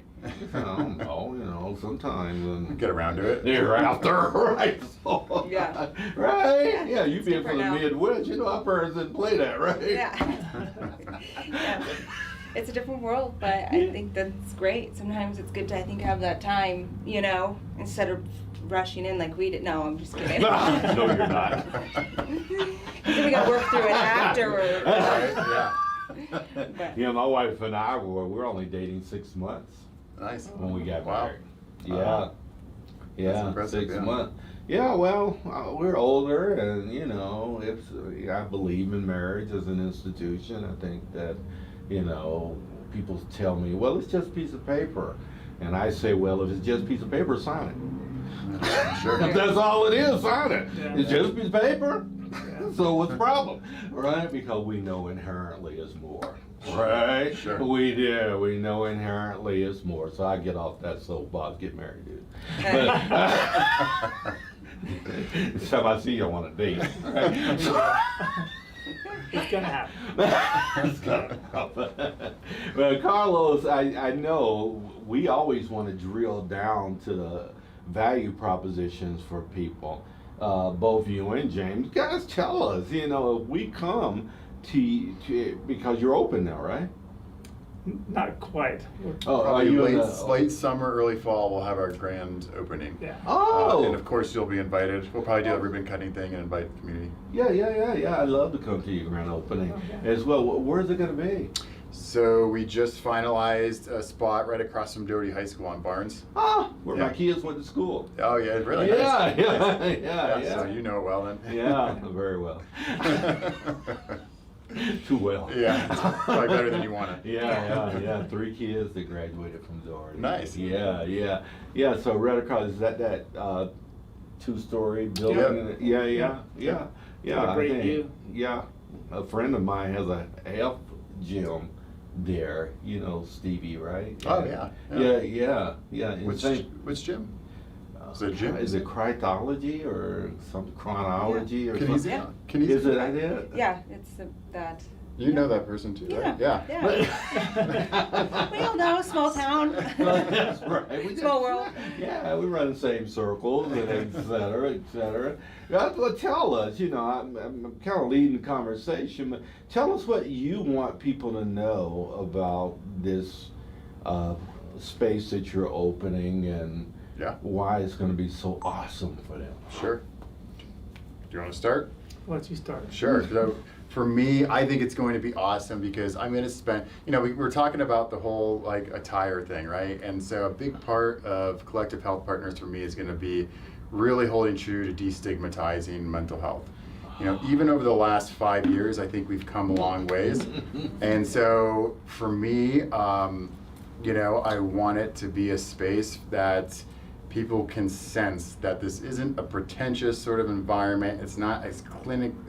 I don't know, sometimes. And Get around to it. they're after, right? So, Yeah. Right? Yeah, you It's being from different the now. Midwest, our parents didn't play that, right? Yeah. Yeah. It's a different world, but I think that's great. Sometimes it's good to, I think, have that time, instead of rushing in like we did. No, I'm just kidding. No, you're not. Then we got to work through it afterwards. Yeah. But- Yeah, my wife and I we're only dating 6 months Nice. when we got Wow. married. Yeah, That's yeah, impressive, 6 yeah. months. Yeah, well, we're older, and I believe in marriage as an institution. I think that people tell me, well, it's just a piece of paper, and I say, well, if it's just a piece of paper, sign it. Sure. If that's all it is, sign it. Yeah. It's just a piece of paper. So what's the problem, right? Because we know inherently is more, right? Sure. We do. We know inherently is more. So I get off that soapbox. Get married, dude. But next time I see you, I want a date. Right? It's gonna happen. It's gonna happen. Well, Carlos, I know we always want to drill down to the value propositions for people. Both you and James, guys, tell us. If we come to because you're open now, right? Not quite. Oh, are Probably you in late, the- late summer, early fall, we'll have our grand opening. Yeah. Oh, And of course, you'll be invited. We'll probably do a ribbon cutting thing and invite the community. yeah. I'd love to come to your grand opening Okay. as well. Where's it going to be? So we just finalized a spot right across from Doherty High School on Barnes. Where my Yeah. kids went to school. Oh yeah, really Yeah, nice. yeah. So you know it well then. Yeah, very well. Too well. Yeah, it's probably better than you want it. Yeah. 3 kids that graduated from Doherty. Nice. Yeah. So right across, is that 2-story building? Yeah. Got a I great think- view. Yeah. A friend of mine has a health gym there. Stevie, right? Oh, yeah. Yeah. Which gym? Is it gym? Is it Crythology or some chronology or something? Kinesia? Kinesia? Is it it? Yeah, it's that. You know that person too, right? Yeah. We all know, small town. That's right. We Small world. Yeah, we run the same circles and et cetera. Well, tell us, I'm kind of leading the conversation, but tell us what you want people to know about this space that you're opening and Yeah. why it's going to be so awesome for them. Sure. Do you want to start? Why don't you start? Sure. So for me, I think it's going to be awesome because I'm going to spend, we're talking about the whole attire thing, right? And so a big part of Collective Health Partners for me is going to be really holding true to destigmatizing mental health. Even over the last 5 years, I think we've come a long ways. And so for me, I want it to be a space that people can sense that this isn't a pretentious sort of environment. It's not as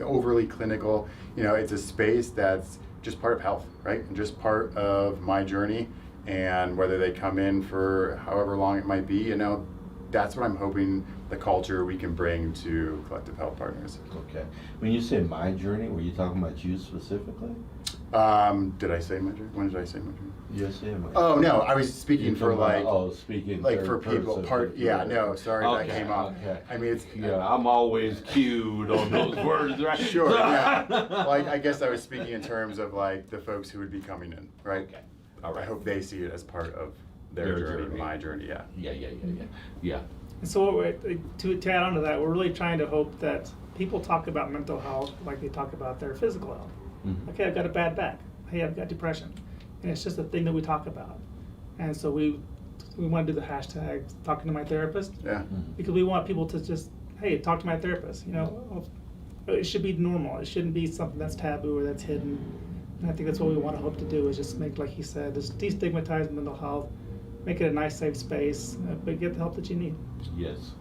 overly clinical. It's a space that's just part of health, right? And just part of my journey. And whether they come in for however long it might be, that's what I'm hoping the culture we can bring to Collective Health Partners. Okay. When you say my journey, were you talking about you specifically? Did I say my journey? When did I say my journey? Yes, yeah. Oh no, I was speaking for speaking for people. No, sorry that came up. Okay. I mean, it's Yeah, I'm always cued on those words, right? Sure, yeah. Well, I guess I was speaking in terms of the folks who would be coming in, right? Okay. I hope they see it as part of their journey, my journey, yeah. Yeah. And so to add on to that, we're really trying to hope that people talk about mental health like they talk about their physical health. Mhm. Okay, I've got a bad back. Hey, I've got depression. And it's just a thing that we talk about. And so we want to do the hashtag talking to my therapist Yeah. because we want people to just, hey, talk to my therapist. It should be normal. It shouldn't be something that's taboo or that's hidden. And I think that's what we want to hope to do is just make, like he said, just destigmatize mental health make it a nice, safe space, but get the help that you need. Yes.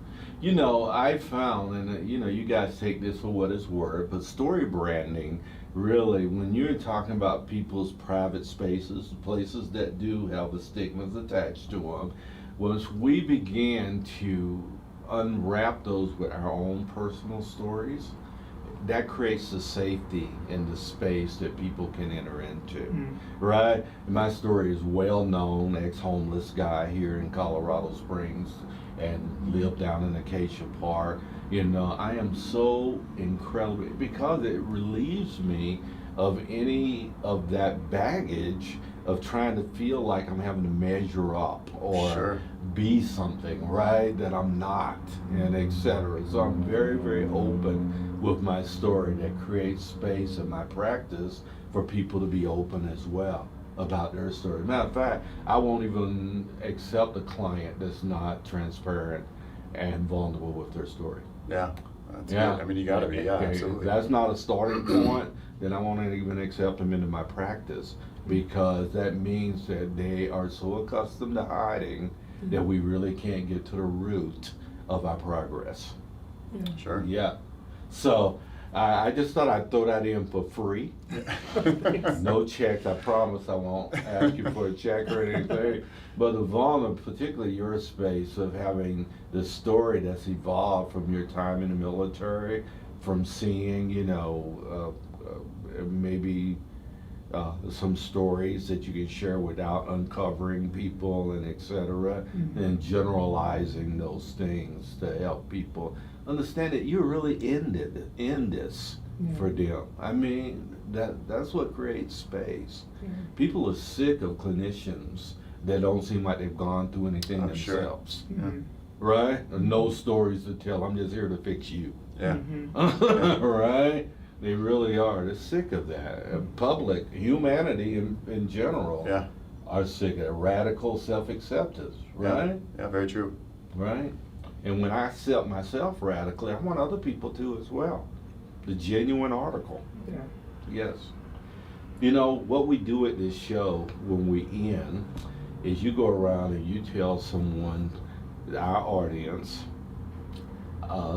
You know, I found, and you know, you guys take this for what it's worth, but story branding, really, when you're talking about people's private spaces, places that do have the stigmas attached to them, once we began to unwrap those with our own personal stories, that creates the safety and the space that people can enter into, right? My story is well known, ex-homeless guy here in Colorado Springs and lived down in Acacia Park. You know, I am so incredibly, because it relieves me of any of that baggage of trying to feel like I'm having to measure up or Sure. be something, right, that I'm not, and etc. So I'm very, very open with my story that creates space in my practice for people to be open as well about their story. Matter of fact, I won't even accept a client that's not transparent and vulnerable with their story. Yeah. That's Yeah. good. I mean, you gotta be. Yeah, Okay, absolutely. If that's not a starting point, then I won't even accept them into my practice, because that means that they are so accustomed to hiding that we really can't get to the root of our progress. Sure. Yeah. So I just thought I'd throw that in for free. No checks, I promise I won't ask you for a check or anything. But the vulnerable, particularly your space of having the story that's evolved from your time in the military, from seeing, you know, maybe some stories that you can share without uncovering people and etc. And generalizing those things to help people understand that you're really in this for them. I mean, that's what creates space. People are sick of clinicians that don't seem like they've gone through anything I'm sure. themselves, Yeah. right? No stories to tell. I'm just here to fix you. Yeah. Right? They really are. They're sick of that. Public, humanity in general, Yeah. are sick of radical self-acceptance, right? Yeah, very true. Right? And when I accept myself radically, I want other people to as well. The genuine article. Yeah. Yes. You know, what we do at this show when we end is you go around and you tell someone, our audience,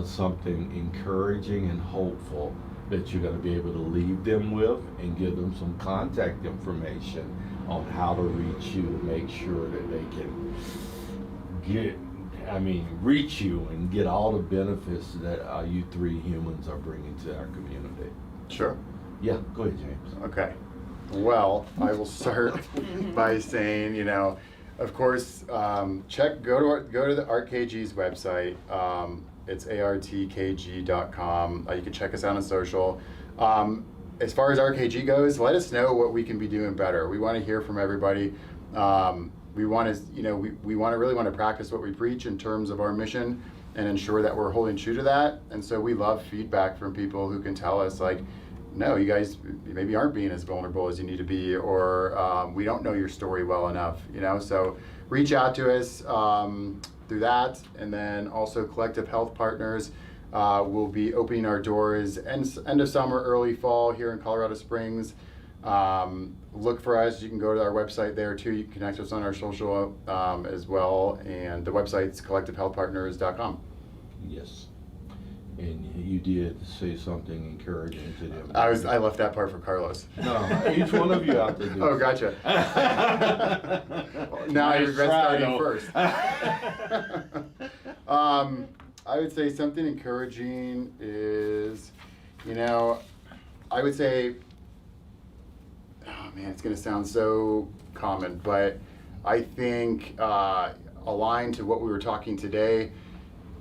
something encouraging and hopeful that you're going to be able to leave them with, and give them some contact information on how to reach you to make sure that they can reach you and get all the benefits that you three humans are bringing to our community. Sure. Yeah, go ahead, James. Okay. Well, I will start by saying, you know, of course, go to the ArtKG's website. It's artkg.com. You can check us out on social. As far as ArtKG goes, let us know what we can be doing better. We want to hear from everybody. We want to, you know, we really want to practice what we preach in terms of our mission and ensure that we're holding true to that. And so we love feedback from people who can tell us, like, no, you guys maybe aren't being as vulnerable as you need to be, or we don't know your story well enough, you know. So reach out to us through that. And then also Collective Health Partners will be opening our doors end of summer, early fall here in Colorado Springs. Look for us. You can go to our website there too. You can connect us on our social as well. And the website's collectivehealthpartners.com. Yes. And you did say something encouraging to them. I left that part for Carlos. No, each one of you out there. Oh, gotcha. Now I Nice regret try, starting though. first. I would say something encouraging is, you know, I would say, oh man, it's going to sound so common, but I think aligned to what we were talking today,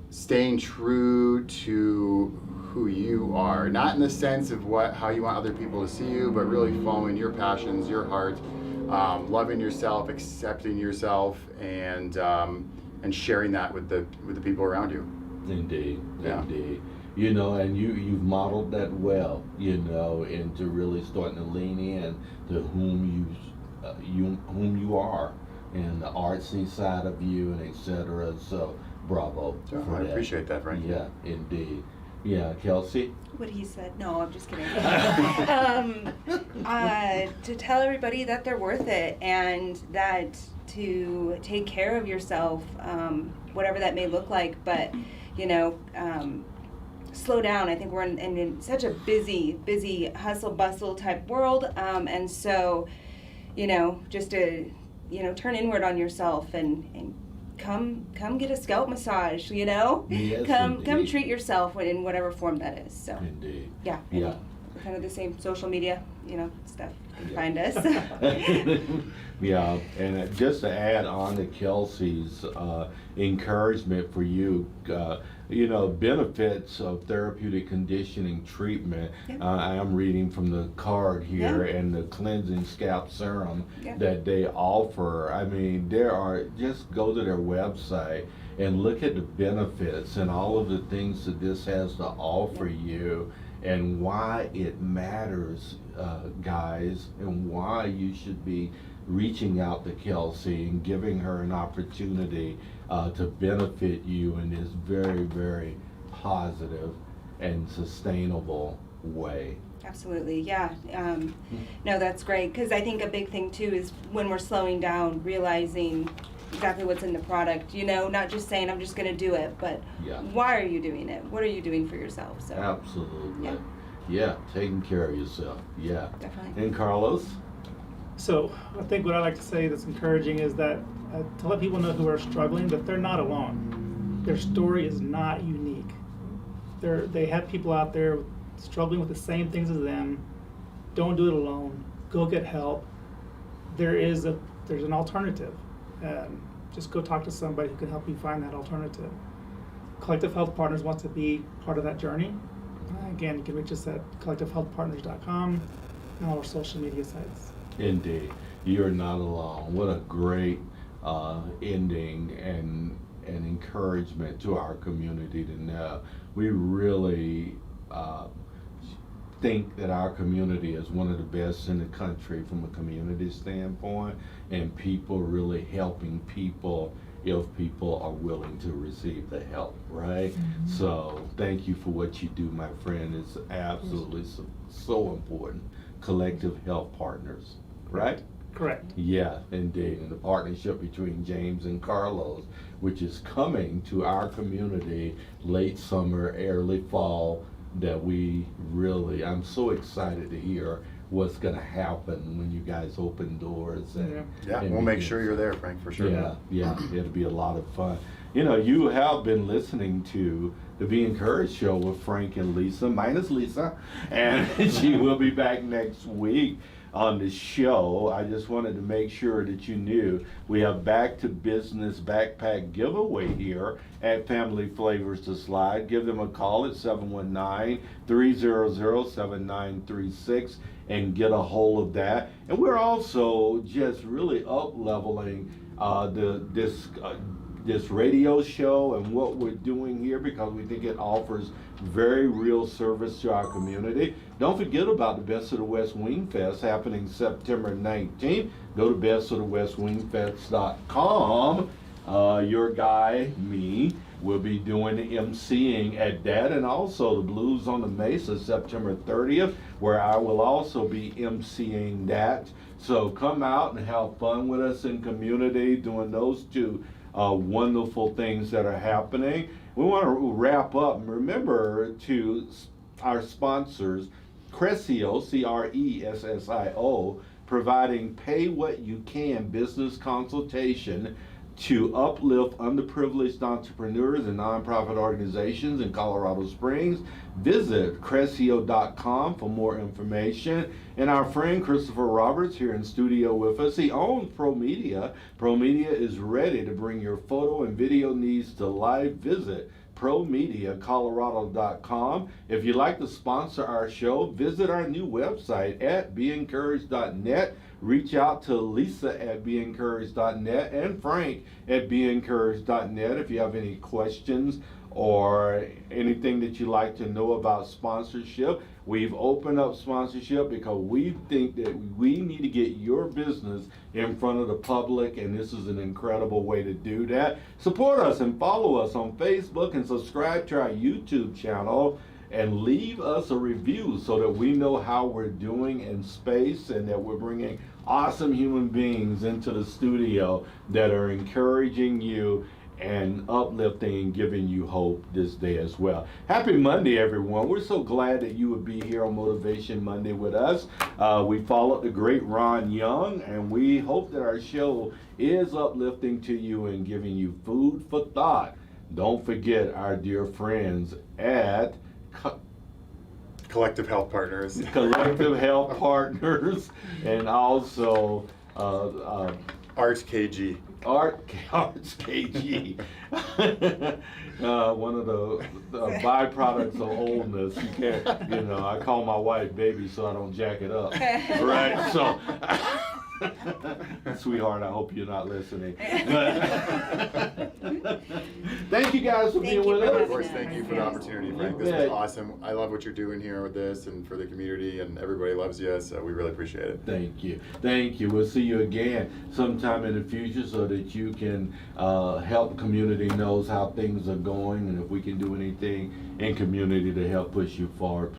staying true to who you are, not in the sense of how you want other people to see you, but really following your passions, your heart, loving yourself, accepting yourself, and sharing that with the people around you. Indeed, Yeah. indeed. You know, and you've modeled that well, you know, into really starting to lean in to whom you are, and the artsy side of you, and etc. So bravo So for I that. appreciate that, Frank. Yeah, indeed. Yeah, Kelsey? What he said. No, I'm just kidding. To tell everybody that they're worth it and that to take care of yourself, whatever that may look like, but, you know, slow down. I think we're in such a busy hustle bustle type world. And so, you know, just to, you know, turn inward on yourself and come get a scalp massage, you know? Yes, come indeed. treat yourself in whatever form that is. So Indeed. yeah. Yeah. Kind of the same social media, you know, stuff. You can find us. Yeah, and just to add on to Kelsey's encouragement for you, you know, benefits of therapeutic conditioning treatment. Yep. I am reading from the card here Yeah. and the cleansing scalp serum Yeah. that they offer. I mean, just go to their website and look at the benefits and all of the things that this has to offer you and why it matters, guys, and why you should be reaching out to Kelsey and giving her an opportunity to benefit you in this very, very positive and sustainable way. Absolutely, yeah. No, that's great, because I think a big thing too is when we're slowing down, realizing exactly what's in the product, you know, not just saying I'm just going to do it, but Yeah. why are you doing it? What are you doing for yourself? So Absolutely. Yeah. Yeah, taking care of yourself. Yeah. definitely. And Carlos? So I think what I like to say that's encouraging is that to let people know who are struggling that they're not alone. Their story is not unique. They have people out there struggling with the same things as them. Don't do it alone. Go get help. There's an alternative. Just go talk to somebody who can help you find that alternative. Collective Health Partners wants to be part of that journey. Again, you can reach us at collectivehealthpartners.com and all our social media sites. Indeed. You're not alone. What a great ending and encouragement to our community to know. We really think that our community is one of the best in the country from a community standpoint, and people really helping people if people are willing to receive the help, right? So thank you for what you do, my friend. It's absolutely so important. Collective Health Partners, right? Correct. Yeah, indeed. And the partnership between James and Carlos, which is coming to our community late summer, early fall, that I'm so excited to hear what's going to happen when you guys open doors. And, Yeah, and we'll make begin. sure you're there, Frank, for sure. Yeah, it'll be a lot of fun. You know, you have been listening to the Be Encouraged show with Frank and Lisa, minus Lisa, and she will be back next week on the show. I just wanted to make sure that you knew we have Back to Business backpack giveaway here at Family Flavors to Slide. Give them a call at 719-300-7936 and get a hold of that. And we're also just really up-leveling this radio show and what we're doing here because we think it offers very real service to our community. Don't forget about the Best of the West Wing Fest happening September 19th. Go to bestofthewestwingfest.com. Your guy, me, will be doing the emceeing at that, and also the Blues on the Mesa September 30th, where I will also be emceeing that. So come out and have fun with us in community doing those two wonderful things that are happening. We want to wrap up and remember to our sponsors, Crescio, Cressio, providing pay what you can business consultation to uplift underprivileged entrepreneurs and nonprofit organizations in Colorado Springs. Visit Crescio.com for more information. And our friend Christopher Roberts here in studio with us. He owns ProMedia. ProMedia is ready to bring your photo and video needs to life. Visit ProMediaColorado.com. If you'd like to sponsor our show, visit our new website at BeEncouraged.net. Reach out to Lisa at BeEncouraged.net and Frank at BeEncouraged.net if you have any questions or anything that you'd like to know about sponsorship. We've opened up sponsorship because we think that we need to get your business in front of the public, and this is an incredible way to do that. Support us and follow us on Facebook and subscribe to our YouTube channel. and leave us a review so that we know how we're doing in space and that we're bringing awesome human beings into the studio that are encouraging you and uplifting and giving you hope this day as well. Happy Monday, everyone. We're so glad that you would be here on Motivation Monday with us. We followed the great Ron Young, and we hope that our show is uplifting to you and giving you food for thought. Don't forget our dear friends at Collective Health Partners. Collective Health Partners, and also Arts KG. Arts KG. One of the byproducts of oldness. You can't, I call my wife baby so I don't jack it up. Right? So, sweetheart, I hope you're not listening. Thank you guys for being with us. Of course, thank you for the opportunity, Frank. This was awesome. I love what you're doing here with this and for the community, and everybody loves you, so we really appreciate it. Thank you. Thank you. We'll see you again sometime in the future so that you can help the community knows how things are going and if we can do anything in community to help push you forward.